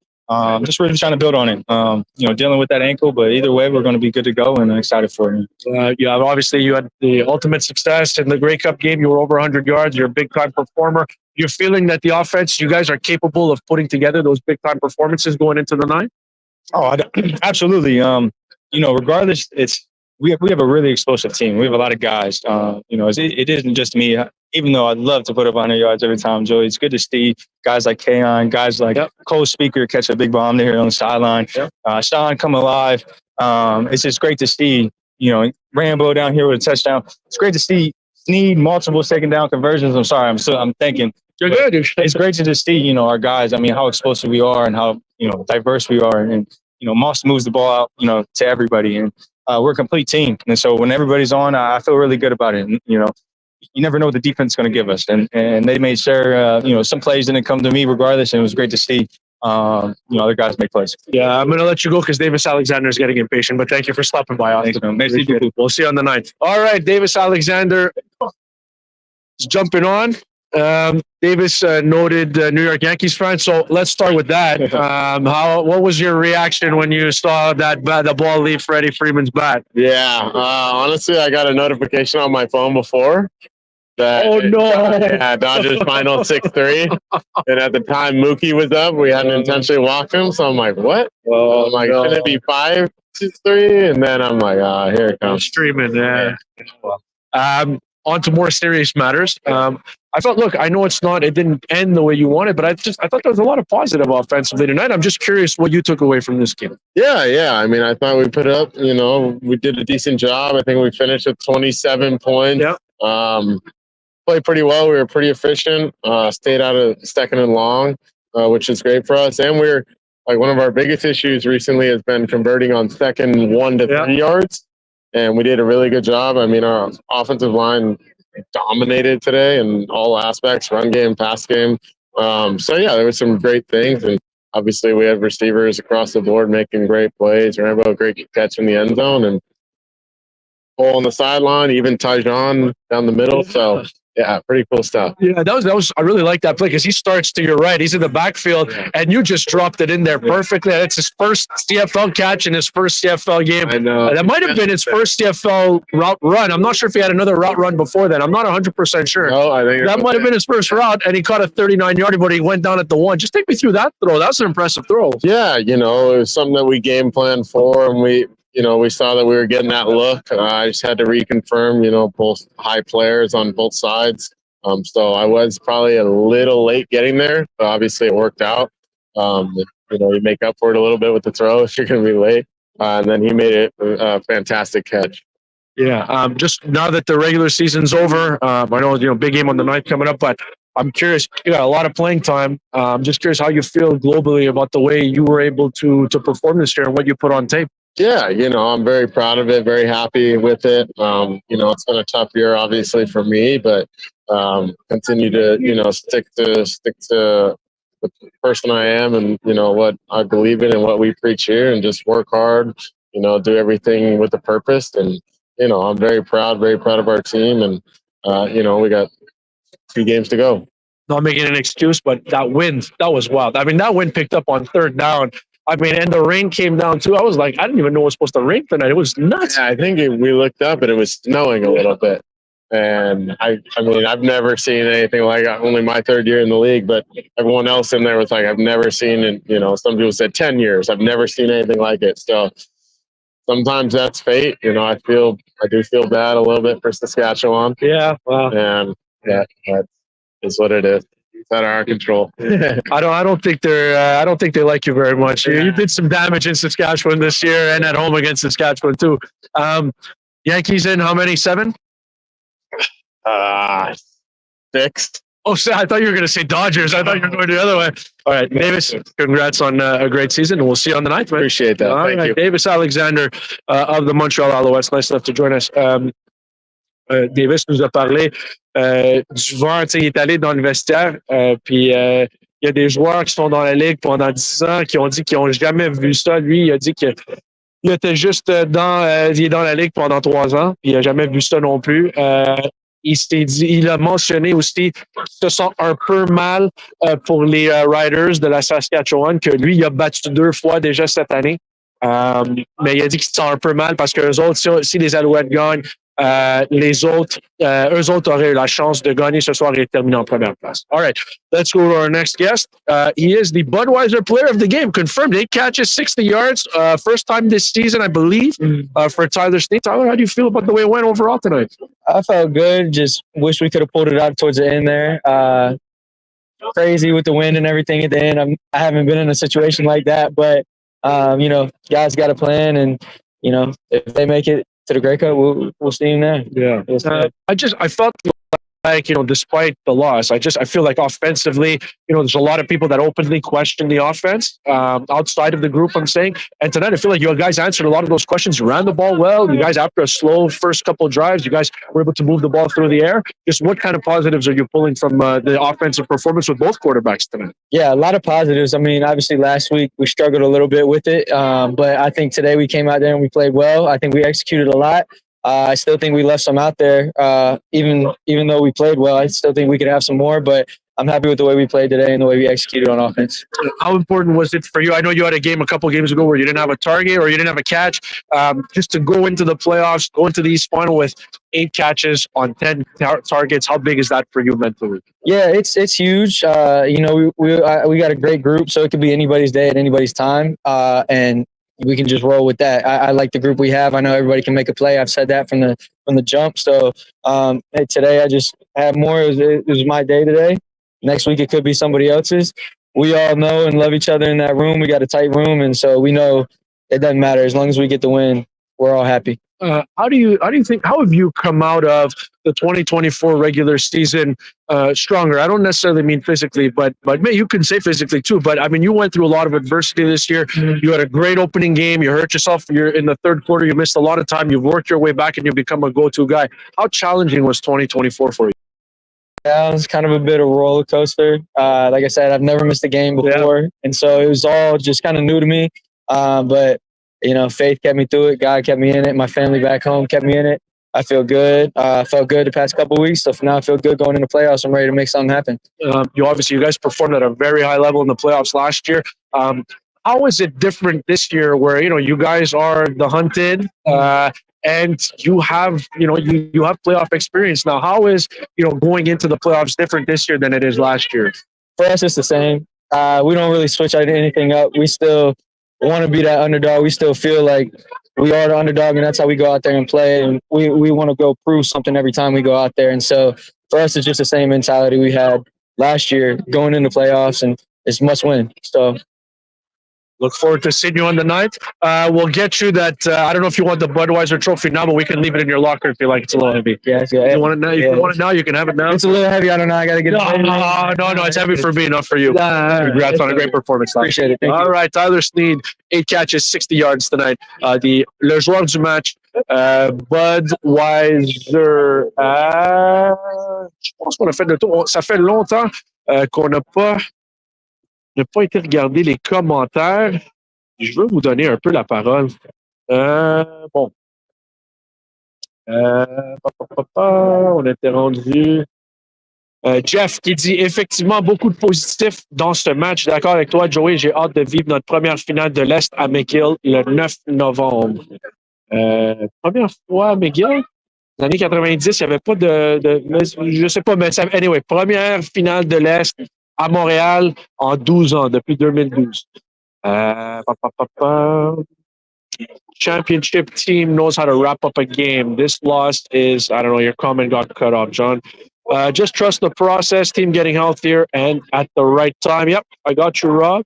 [SPEAKER 8] Just really trying to build on it. Dealing with that ankle, but either way, we're going to be good to go, and I'm excited for it.
[SPEAKER 1] Obviously, you had the ultimate success in the Grey Cup game. You were over 100 yards. You're a big-time performer. You're feeling that the offense, you guys are capable of putting together those big-time performances going into the night?
[SPEAKER 8] Oh, absolutely. Regardless, we have a really explosive team. We have a lot of guys. It isn't just me. Even though I'd love to put up 100 yards every time, Joey, it's good to see guys like Kaon, guys like Cole Speaker catch a big bomb there on the sideline. Sean come alive. It's just great to see, Rambo down here with a touchdown. It's great to see Snead multiple second down conversions. I'm sorry, I'm thinking.
[SPEAKER 1] You're good.
[SPEAKER 8] It's great to just see, our guys. I mean, how explosive we are and how, diverse we are. And Moss moves the ball out, to everybody. And we're a complete team. And so when everybody's on, I feel really good about it. And, you never know what the defense is going to give us. And they made sure, some plays didn't come to me regardless. And it was great to see, other guys make plays.
[SPEAKER 1] Yeah, I'm going to let you go because Davis Alexander is getting impatient, but thank you for stopping by, Austin.
[SPEAKER 8] Thanks, man. Merci beaucoup.
[SPEAKER 1] We'll see you on the 9th. All right, Davis Alexander is jumping on. Davis, noted New York Yankees fan. So let's start with that. What was your reaction when you saw the ball leave Freddie Freeman's bat?
[SPEAKER 9] Yeah, honestly, I got a notification on my phone before that.
[SPEAKER 1] Oh no!
[SPEAKER 9] Yeah, Dodgers final 6-3, and at the time Mookie was up. We hadn't intentionally walked him, so I'm like, "What?" I'm like, "Should it be 5-3?" And then I'm like, here it comes."
[SPEAKER 1] Streaming, yeah. On to more serious matters. I thought, look, I know it didn't end the way you wanted, but I thought there was a lot of positive offensively tonight. I'm just curious what you took away from this game.
[SPEAKER 9] Yeah. I mean, I thought we put up, we did a decent job. I think we finished with 27 points.
[SPEAKER 1] Yep.
[SPEAKER 9] Played pretty well. We were pretty efficient. Stayed out of second and long, which is great for us. And we're like, one of our biggest issues recently has been converting on second 1 to 3 yards. And we did a really good job. I mean, our offensive line dominated today in all aspects, run game, pass game. There were some great things. And obviously we had receivers across the board making great plays. Rambo, great catch in the end zone, and Cole on the sideline, even Tyjon down the middle. So, yeah, pretty cool stuff.
[SPEAKER 1] Yeah, that was. I really like that play because he starts to your right. He's in the backfield, and you just dropped it in there perfectly. It's his first CFL catch in his first CFL game.
[SPEAKER 9] I know.
[SPEAKER 1] That might have been his first CFL route run. I'm not sure if he had another route run before then. I'm not 100% sure.
[SPEAKER 9] No, I think
[SPEAKER 1] that might have been his first route, and he caught a 39-yarder, but he went down at the 1. Just take me through that throw. That's an impressive throw.
[SPEAKER 9] Yeah, it was something that we game planned for, and we saw that we were getting that look. I just had to reconfirm, both high players on both sides. So I was probably a little late getting there, but obviously it worked out. You make up for it a little bit with the throw if you're going to be late. And then he made it a fantastic catch.
[SPEAKER 1] Yeah. Just now that the regular season's over, I know, big game on the 9th coming up, but I'm curious, you got a lot of playing time. I'm just curious how you feel globally about the way you were able to perform this year and what you put on tape.
[SPEAKER 9] Yeah, I'm very proud of it, very happy with it. It's been a tough year, obviously, for me, but continue to, stick to the person I am and, what I believe in and what we preach here, and just work hard, do everything with a purpose. And, I'm very proud of our team. And, we got 2 games to go.
[SPEAKER 1] Not making an excuse, but that wind, that was wild. I mean, that wind picked up on 3rd down. I mean, and the rain came down too. I was like, I didn't even know it was supposed to rain tonight. It was nuts.
[SPEAKER 9] Yeah, I think we looked up and it was snowing a little bit. And I mean, I've never seen anything like it. Only my 3rd year in the league, but everyone else in there was like, I've never seen it. Some people said 10 years. I've never seen anything like it. So sometimes that's fate. I do feel bad a little bit for Saskatchewan.
[SPEAKER 1] Yeah. Wow.
[SPEAKER 9] And that is what it is. It's out of our control.
[SPEAKER 1] I don't think they like you very much. You did some damage in Saskatchewan this year and at home against Saskatchewan too. Yankees in how many? 7?
[SPEAKER 9] 6.
[SPEAKER 1] Oh, I thought you were going to say Dodgers. I thought you were going the other way. All right, Davis, congrats on a great season, and we'll see you on the 9th. Man.
[SPEAKER 9] Appreciate that. Thank you.
[SPEAKER 1] Davis Alexander of the Montreal Alouettes. Nice enough to join us. Davis nous a parlé du joueur, il est allé dans le vestiaire, puis il y a des joueurs qui sont dans la ligue pendant 10 ans qui ont dit qu'ils n'ont jamais vu ça. Lui, il a dit qu'il était juste il est dans la ligue pendant 3 ans, puis il n'a jamais vu ça non plus. Il a mentionné aussi qu'il se sent un peu mal pour les Riders de la Saskatchewan, que lui, il a battu 2 fois déjà cette année. Mais il a dit qu'il se sent un peu mal parce que eux autres, si les Alouettes gagnent, eux autres auraient eu la chance de gagner ce soir et terminer en première place. All right, let's go to our next guest. He is the Budweiser player of the game, confirmed. 8 catches, 60 yards. First time this season, I believe, for Tyler Snead. Tyler, how do you feel about the way it went overall tonight?
[SPEAKER 10] I felt good. Just wish we could have pulled it out towards the end there. Crazy with the wind and everything at the end. I haven't been in a situation like that, but guys got a plan, and if they make it to the Grey Cup, we'll see him there.
[SPEAKER 1] Yeah. I felt like, despite the loss, I feel like offensively, there's a lot of people that openly question the offense outside of the group, I'm saying. And tonight, I feel like you guys answered a lot of those questions. You ran the ball well. You guys, after a slow first couple of drives, you guys were able to move the ball through the air. Just what kind of positives are you pulling from the offensive performance with both quarterbacks tonight?
[SPEAKER 10] Yeah, a lot of positives. I mean, obviously last week we struggled a little bit with it, but I think today we came out there and we played well. I think we executed a lot. I still think we left some out there. Even though we played well, I still think we could have some more. But I'm happy with the way we played today and the way we executed on offense.
[SPEAKER 1] How important was it for you? I know you had a game a couple games ago where you didn't have a target or you didn't have a catch. Just to go into the playoffs, go into the East final with 8 catches on 10 targets. How big is that for you mentally?
[SPEAKER 10] Yeah, it's huge. We got a great group, so it could be anybody's day at anybody's time, and we can just roll with that. I like the group we have. I know everybody can make a play. I've said that from the jump. So today I just have more. It was my day today. Next week it could be somebody else's. We all know and love each other in that room. We got a tight room, and so we know it doesn't matter as long as we get the win. We're all happy.
[SPEAKER 1] How have you come out of the 2024 regular season stronger? I don't necessarily mean physically, but you can say physically too. But I mean, you went through a lot of adversity this year. You had a great opening game. You hurt yourself. You're in the third quarter. You missed a lot of time. You've worked your way back, and you've become a go-to guy. How challenging was 2024 for you?
[SPEAKER 10] Yeah, it was kind of a bit of a roller coaster. Like I said, I've never missed a game before, and so it was all just kind of new to me. But faith kept me through it. God kept me in it. My family back home kept me in it. I feel good. I felt good the past couple of weeks. So for now, I feel good going into playoffs. I'm ready to make something happen.
[SPEAKER 1] You guys performed at a very high level in the playoffs last year. How is it different this year where, you guys are the hunted and you have, you have playoff experience now? How is, going into the playoffs different this year than it is last year?
[SPEAKER 10] For us, it's the same. We don't really switch anything up. We still want to be that underdog. We still feel like we are the underdog, and that's how we go out there and play. And we want to go prove something every time we go out there. And so for us, it's just the same mentality we had last year going into playoffs, and it's must win. So
[SPEAKER 1] look forward to seeing you on the night. We'll get you that. I don't know if you want the Budweiser trophy now, but we can leave it in your locker if you like. It's a little heavy.
[SPEAKER 10] Yeah.
[SPEAKER 1] You want it now? You want it now? You can have it now.
[SPEAKER 10] It's a little heavy. I don't know. I got to get it.
[SPEAKER 1] No. It's heavy for me, not for you. Congrats on a great performance.
[SPEAKER 10] Appreciate it. Thank you.
[SPEAKER 1] All right, Tyler Snead, 8 catches, 60 yards tonight. Le joueur du match, Budweiser. Je pense qu'on a fait le tour. Ça fait longtemps qu'on n'a pas été regarder les commentaires. Je veux vous donner un peu la parole. Bon. On était rendu. Jeff qui dit effectivement beaucoup de positifs dans ce match. D'accord avec toi, Joey. J'ai hâte de vivre notre première finale de l'Est à McGill le 9 novembre. Première fois à McGill? Dans les années 90, il n'y avait pas je ne sais pas, mais anyway, première finale de l'Est à Montréal en 12 ans, depuis 2012. Championship team knows how to wrap up a game. This loss is, I don't know, your comment got cut off, John. Just trust the process, team getting healthier and at the right time. Yep, I got you, Rob.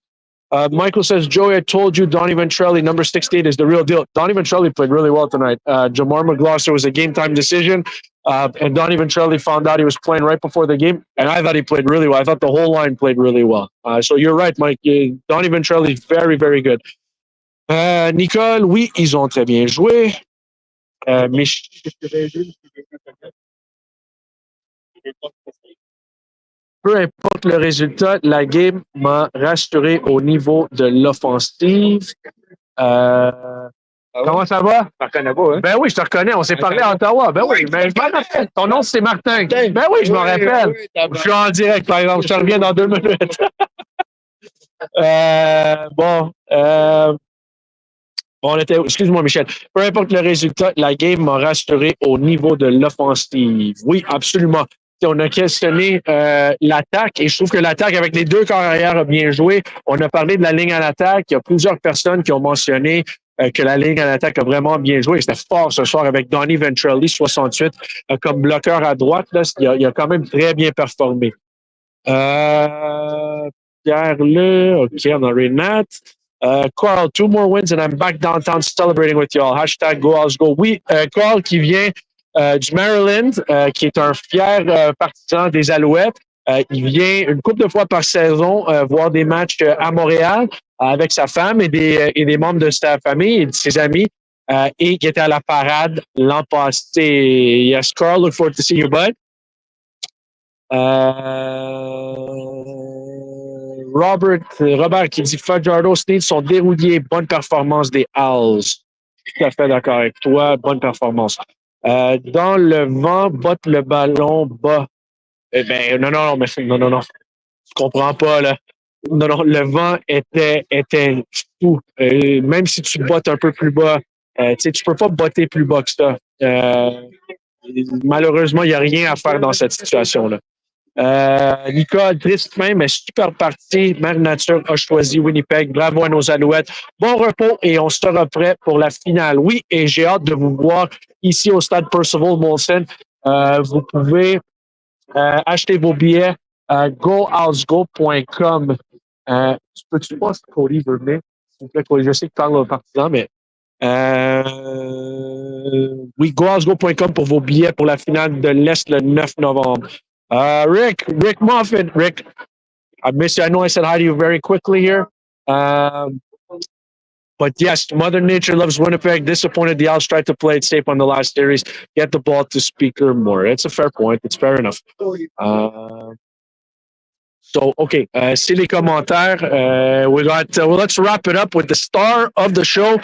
[SPEAKER 1] Michael says, Joey, I told you Donnie Ventrelli, number 68, is the real deal. Donnie Ventrelli played really well tonight. Jamar McGlosser was a game-time decision, and Donnie Ventrelli found out he was playing right before the game, and I thought he played really well. I thought the whole line played really well. So you're right, Mike. Donnie Ventrelli is very, very good. Nicole, oui, ils ont très bien joué. Peu importe le résultat, la game m'a rassuré au niveau de l'offensive. Comment ça va?
[SPEAKER 7] Je te reconnais pas, hein?
[SPEAKER 1] Ben oui, je te reconnais. On s'est parlé à Ottawa. Ben oui, mais je m'en rappelle. Ton nom, c'est Martin. Ben oui, je m'en rappelle. Je suis en direct, par exemple. Je te reviens dans 2 minutes. Excuse-moi, Michel. Peu importe le résultat, la game m'a rassuré au niveau de l'offensive. Oui, absolument. On a questionné l'attaque et je trouve que l'attaque avec les 2 corps arrière a bien joué. On a parlé de la ligne à l'attaque. Il y a plusieurs personnes qui ont mentionné que la ligne à l'attaque a vraiment bien joué. C'était fort ce soir avec Donnie Ventrelli, 68, comme bloqueur à droite. Là, il a quand même très bien performé. Pierre Le, OK, on a Renat. Carl, 2 more wins and I'm back downtown celebrating with y'all. Hashtag go Owls go. Oui, Carl qui vient du Maryland, qui est un fier partisan des Alouettes. Il vient une couple de fois par saison voir des matchs à Montréal avec sa femme et des membres de sa famille et de ses amis. Et qui était à la parade l'an passé. Yes, Carl, look forward to seeing you, bud. Robert qui dit Fajardo, Snead sont dérouillés. Bonne performance des Owls. Tout à fait d'accord avec toi. Bonne performance. Dans le vent, botte le ballon bas. Eh bien, non. Tu comprends pas, là. Non, le vent était fou. Même si tu bottes un peu plus bas, tu peux pas botter plus bas que ça. Malheureusement, il n'y a rien à faire dans cette situation-là. Nicole, triste fin, mais super partie. Mère Nature a choisi Winnipeg. Bravo à nos Alouettes. Bon repos et on sera prêt pour la finale. Oui, et j'ai hâte de vous voir ici au stade Percival Molson. Vous pouvez acheter vos billets à goalsgo.com. Tu vois si Cody veut venir? S'il vous plaît, Cody, je sais que tu parles aux partisans, mais oui, goalsgo.com pour vos billets pour la finale de l'Est le 9 novembre. Rick Muffin. Rick, I miss you. I know I said hi to you very quickly here. But yes, Mother Nature loves Winnipeg. Disappointed the Owls tried to play it safe on the last series. Get the ball to Speaker more. It's a fair point. It's fair enough. Okay, c'est les commentaires. Let's wrap it up with the star of the show,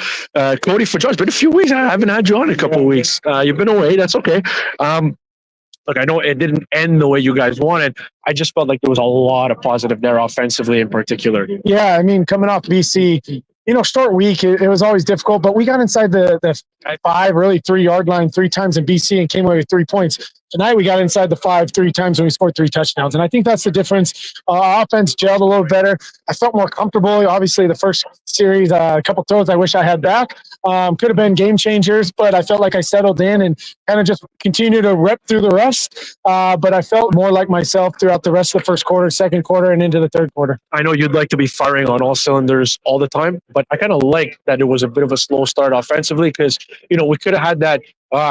[SPEAKER 1] Cody Fajardo. It's been a few weeks. I haven't had you on in a couple of weeks. You've been away. That's okay. Look, I know it didn't end the way you guys wanted. I just felt like there was a lot of positive there offensively in particular.
[SPEAKER 6] Yeah, I mean, coming off BC, short week, it was always difficult, but we got inside the 5, really 3-yard line 3 times in BC and came away with 3 points. Tonight, we got inside the 5 3 times and we scored 3 touchdowns. And I think that's the difference. Our offense gelled a little better. I felt more comfortable. Obviously, the first series, a couple throws I wish I had back. Could have been game changers, but I felt like I settled in and kind of just continued to rep through the rest. But I felt more like myself throughout the rest of the first quarter, second quarter, and into the third quarter.
[SPEAKER 1] I know you'd like to be firing on all cylinders all the time, but I kind of like that it was a bit of a slow start offensively because, we could have had that,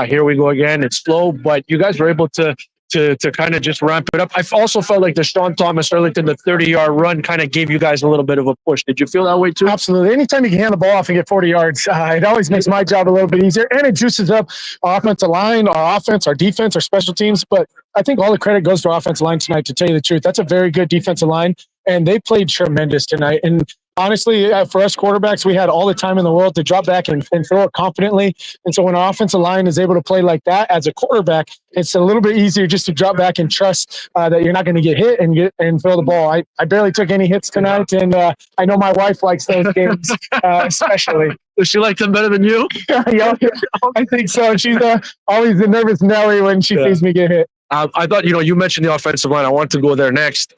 [SPEAKER 1] here we go again, it's slow, but you guys were able to kind of just ramp it up. I also felt like the Sean Thomas Arlington, the 30-yard run kind of gave you guys a little bit of a push. Did you feel that way too?
[SPEAKER 6] Absolutely. Anytime you can hand the ball off and get 40 yards, it always makes my job a little bit easier, and it juices up our offensive line, our offense, our defense, our special teams. But I think all the credit goes to our offensive line tonight, to tell you the truth. That's a very good defensive line, and they played tremendous tonight. And honestly, for us quarterbacks, we had all the time in the world to drop back and throw it confidently. And so when our offensive line is able to play like that as a quarterback, it's a little bit easier just to drop back and trust that you're not going to get hit and throw the ball. I barely took any hits tonight, and I know my wife likes those games especially.
[SPEAKER 1] Does she like them better than you?
[SPEAKER 6] Yeah, I think so. She's always the nervous Nelly when she sees me get hit.
[SPEAKER 1] I thought, you mentioned the offensive line. I wanted to go there next.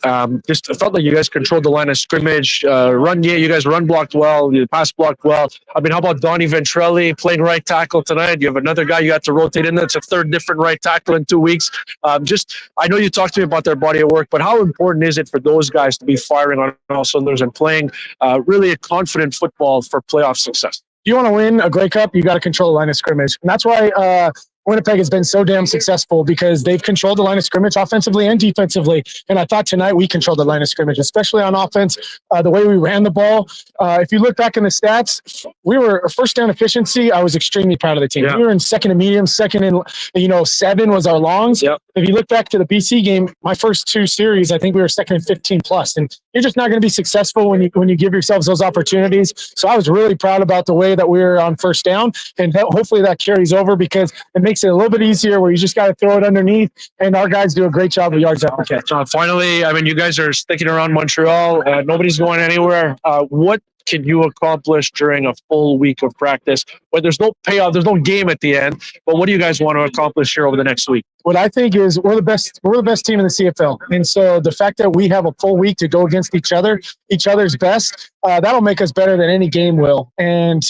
[SPEAKER 1] Just I felt like you guys controlled the line of scrimmage. You guys run blocked well. You pass blocked well. I mean, how about Donnie Ventrelli playing right tackle tonight? You have another guy you got to rotate in. That's a third different right tackle in 2 weeks. I know you talked to me about their body of work, but how important is it for those guys to be firing on all cylinders and playing really a confident football for playoff success?
[SPEAKER 6] You want to win a Grey Cup, you got to control the line of scrimmage. And that's why Winnipeg has been so damn successful, because they've controlled the line of scrimmage offensively and defensively. And I thought tonight we controlled the line of scrimmage, especially on offense, the way we ran the ball. If you look back in the stats, we were first down efficiency. I was extremely proud of the team. Yeah. We were in second and medium, second and 7 was our longs. Yep. If you look back to the BC game, my first 2 series, I think we were second and 15 plus. And you're just not going to be successful when you give yourselves those opportunities. So I was really proud about the way that we were on first down, and hopefully that carries over, because it makes it a little bit easier where you just got to throw it underneath, and our guys do a great job of yards after catch.
[SPEAKER 1] Finally, I mean, you guys are sticking around Montreal. Nobody's going anywhere. What can you accomplish during a full week of practice? Well, there's no payoff, there's no game at the end, but what do you guys want to accomplish here over the next week?
[SPEAKER 6] What I think is we're the best team in the CFL. And so the fact that we have a full week to go against each other's best, that'll make us better than any game will. And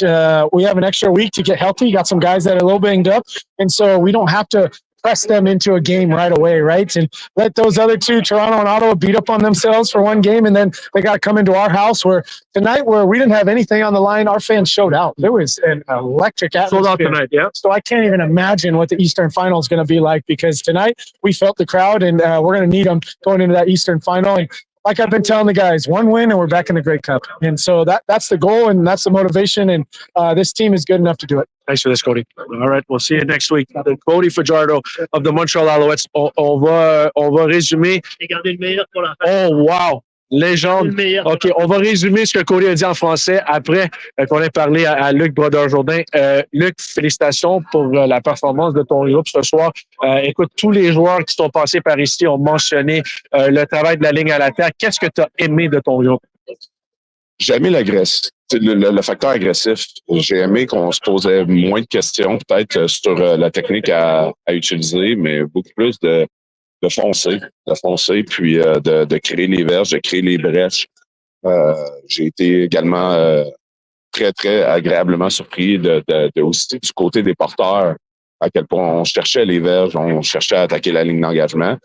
[SPEAKER 6] we have an extra week to get healthy. You got some guys that are a little banged up. And so we don't have to press them into a game right away, right? And let those other two, Toronto and Ottawa, beat up on themselves for one game, and then they got to come into our house where tonight, where we didn't have anything on the line, our fans showed out. There was an electric atmosphere.
[SPEAKER 1] Sold out tonight, yeah.
[SPEAKER 6] So I can't even imagine what the Eastern Final is going to be like, because tonight we felt the crowd, and we're going to need them going into that Eastern Final. And like I've been telling the guys, one win and we're back in the Grey Cup. And so that's the goal and that's the motivation. And this team is good enough to do it.
[SPEAKER 1] Thanks for this, Cody. All right, we'll see you next week. Cody Fajardo of the Montreal Alouettes. On va résumer. Oh, wow! Légende. OK, on va résumer ce que Cody a dit en français après qu'on ait parlé à Luc Brodeur-Jourdain. Luc, félicitations pour la performance de ton groupe ce soir. Écoute, tous les joueurs qui sont passés par ici ont mentionné le travail de la ligne à l'attaque. Qu'est-ce que tu as aimé de ton groupe?
[SPEAKER 11] J'ai aimé le facteur agressif. J'ai aimé qu'on se posait moins de questions, peut-être sur la technique à utiliser, mais beaucoup plus de foncer, puis de créer les verges, de créer les brèches. J'ai été également très, très agréablement surpris de aussi du côté des porteurs, à quel point on cherchait les verges, on cherchait à attaquer la ligne d'engagement.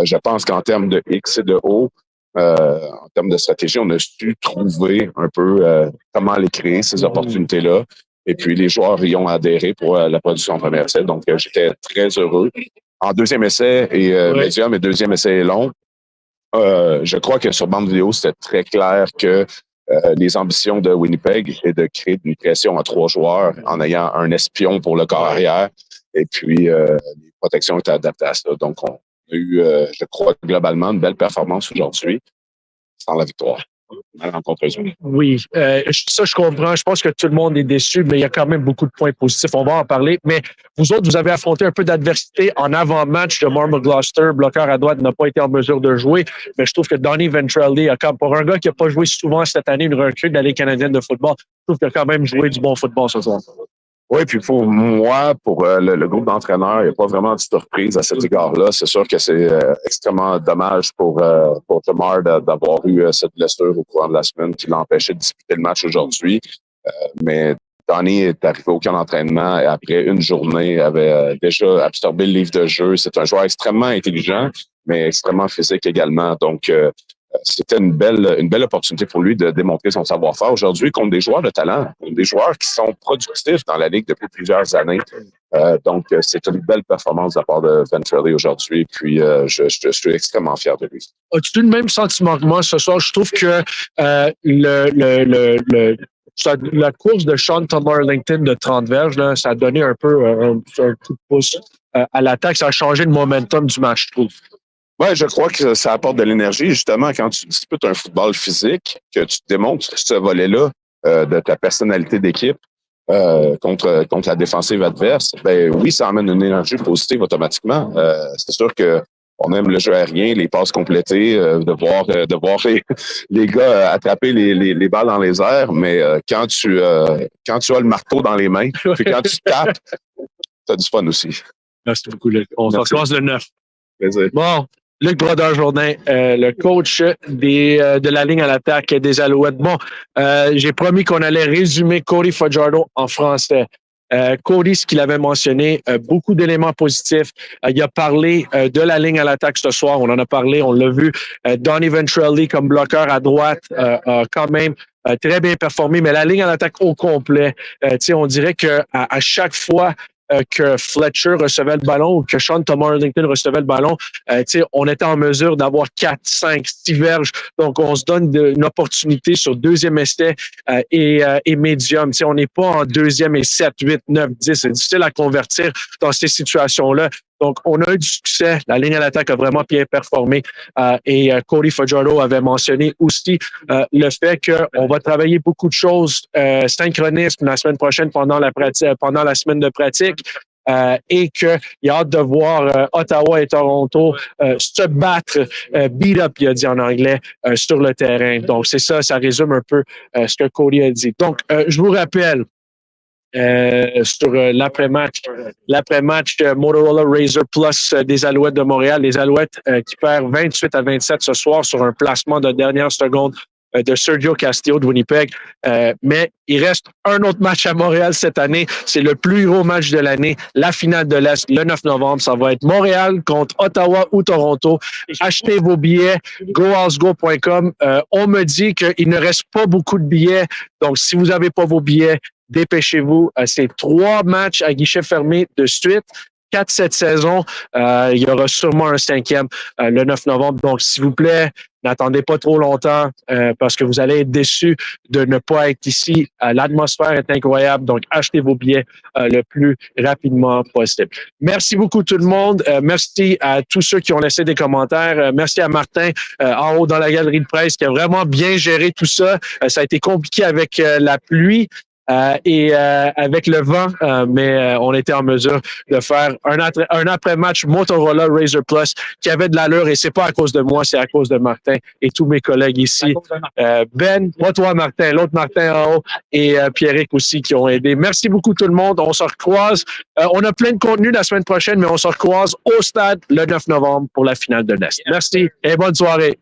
[SPEAKER 11] Je pense qu'en termes de X et de O, en termes de stratégie, on a su trouver un peu comment les créer, ces opportunités-là. Et puis, les joueurs y ont adhéré pour la production en premier essai. Donc, j'étais très heureux. En deuxième essai médium et deuxième essai long, je crois que sur bande vidéo, c'était très clair que les ambitions de Winnipeg est de créer une pression à 3 joueurs en ayant un espion pour le corps arrière. Et puis, les protections étaient adaptées à ça. Donc, on a eu, je crois, globalement, une belle performance aujourd'hui sans la victoire.
[SPEAKER 1] Oui, ça je comprends. Je pense que tout le monde est déçu, mais il y a quand même beaucoup de points positifs. On va en parler. Mais vous autres, vous avez affronté un peu d'adversité en avant-match de Marmot Gloucester. Bloqueur à droite n'a pas été en mesure de jouer. Mais je trouve que Donny Ventrelli, pour un gars qui n'a pas joué souvent cette année, une recrue de la Ligue canadienne de football, je trouve qu'il a quand même joué du bon football ce soir.
[SPEAKER 11] Oui, puis pour moi, pour le groupe d'entraîneurs, il n'y a pas vraiment de surprise à cet égard-là. C'est sûr que c'est extrêmement dommage pour Jamar d'avoir eu cette blessure au courant de la semaine qui l'empêchait de disputer le match aujourd'hui. Mais Donny est arrivé au camp d'entraînement et après une journée avait déjà absorbé le livre de jeu. C'est un joueur extrêmement intelligent, mais extrêmement physique également. Donc, c'était une belle opportunité pour lui de démontrer son savoir-faire aujourd'hui contre des joueurs de talent, des joueurs qui sont productifs dans la Ligue depuis plusieurs années. Donc, c'est une belle performance de la part de Ventrelli aujourd'hui. Puis, je suis extrêmement fier de lui.
[SPEAKER 1] As-tu le même sentiment que moi ce soir? Je trouve que la course de Sean Tumler-Langton de 30 verges, là, ça a donné un peu un coup de pouce à l'attaque. Ça a changé le momentum du match, je trouve.
[SPEAKER 11] Oui, je crois que ça apporte de l'énergie. Justement, quand tu disputes un football physique, que tu démontres ce volet-là de ta personnalité d'équipe contre la défensive adverse, ben oui, ça amène une énergie positive automatiquement. C'est sûr que on aime le jeu aérien, les passes complétées, de voir les gars attraper les balles dans les airs, mais quand tu as le marteau dans les mains, puis quand tu tapes, tu as du fun aussi.
[SPEAKER 1] Merci beaucoup, Luc. On se retrouve le 9.
[SPEAKER 11] Plaisir.
[SPEAKER 1] Bon, Luc Brodeur-Jourdain, le coach de la ligne à l'attaque des Alouettes. Bon, j'ai promis qu'on allait résumer Cody Fajardo en français. Cody, ce qu'il avait mentionné, beaucoup d'éléments positifs. Il a parlé de la ligne à l'attaque ce soir. On en a parlé, on l'a vu. Donny Ventrelli comme bloqueur à droite a quand même très bien performé, mais la ligne à l'attaque au complet, on dirait qu'à chaque fois que Fletcher recevait le ballon ou que Sean Tumler-Langton recevait le ballon, on était en mesure d'avoir 4, 5, 6 verges. Donc, on se donne une opportunité sur deuxième essai et médium. On n'est pas en deuxième et 7, 8, 9, 10. C'est difficile à convertir dans ces situations-là. Donc, on a eu du succès. La ligne à l'attaque a vraiment bien performé. Et Cody Fajardo avait mentionné aussi le fait qu'on va travailler beaucoup de choses synchronisme la semaine prochaine pendant la semaine de pratique. Et qu'il a hâte de voir Ottawa et Toronto se battre, beat up, il a dit en anglais, sur le terrain. Donc, c'est ça résume un peu ce que Cody a dit. Donc, je vous rappelle, sur l'après-match Motorola RAZR Plus des Alouettes de Montréal. Les Alouettes qui perdent 28-27 ce soir sur un placement de dernière seconde de Sergio Castillo de Winnipeg. Mais il reste un autre match à Montréal cette année. C'est le plus gros match de l'année, la finale de l'Est, le 9 novembre. Ça va être Montréal contre Ottawa ou Toronto. Achetez vos billets, goalsgo.com. On me dit qu'il ne reste pas beaucoup de billets. Donc, si vous n'avez pas vos billets, dépêchez-vous. C'est 3 matchs à guichet fermé de suite. 4 cette saison. Il y aura sûrement un 5e le 9 novembre. Donc, s'il vous plaît, n'attendez pas trop longtemps parce que vous allez être déçus de ne pas être ici. L'atmosphère est incroyable. Donc, achetez vos billets le plus rapidement possible. Merci beaucoup tout le monde. Merci à tous ceux qui ont laissé des commentaires. Merci à Martin en haut dans la galerie de presse qui a vraiment bien géré tout ça. Ça a été compliqué avec la pluie. Et avec le vent, mais on était en mesure de faire un après-match Motorola RAZR Plus qui avait de l'allure et c'est pas à cause de moi, c'est à cause de Martin et tous mes collègues ici. Ben, pas toi Martin, l'autre Martin en haut et Pierrick aussi qui ont aidé. Merci beaucoup tout le monde. On se recroise. On a plein de contenu la semaine prochaine, mais on se recroise au stade le 9 novembre pour la finale de l'Est. Merci et bonne soirée.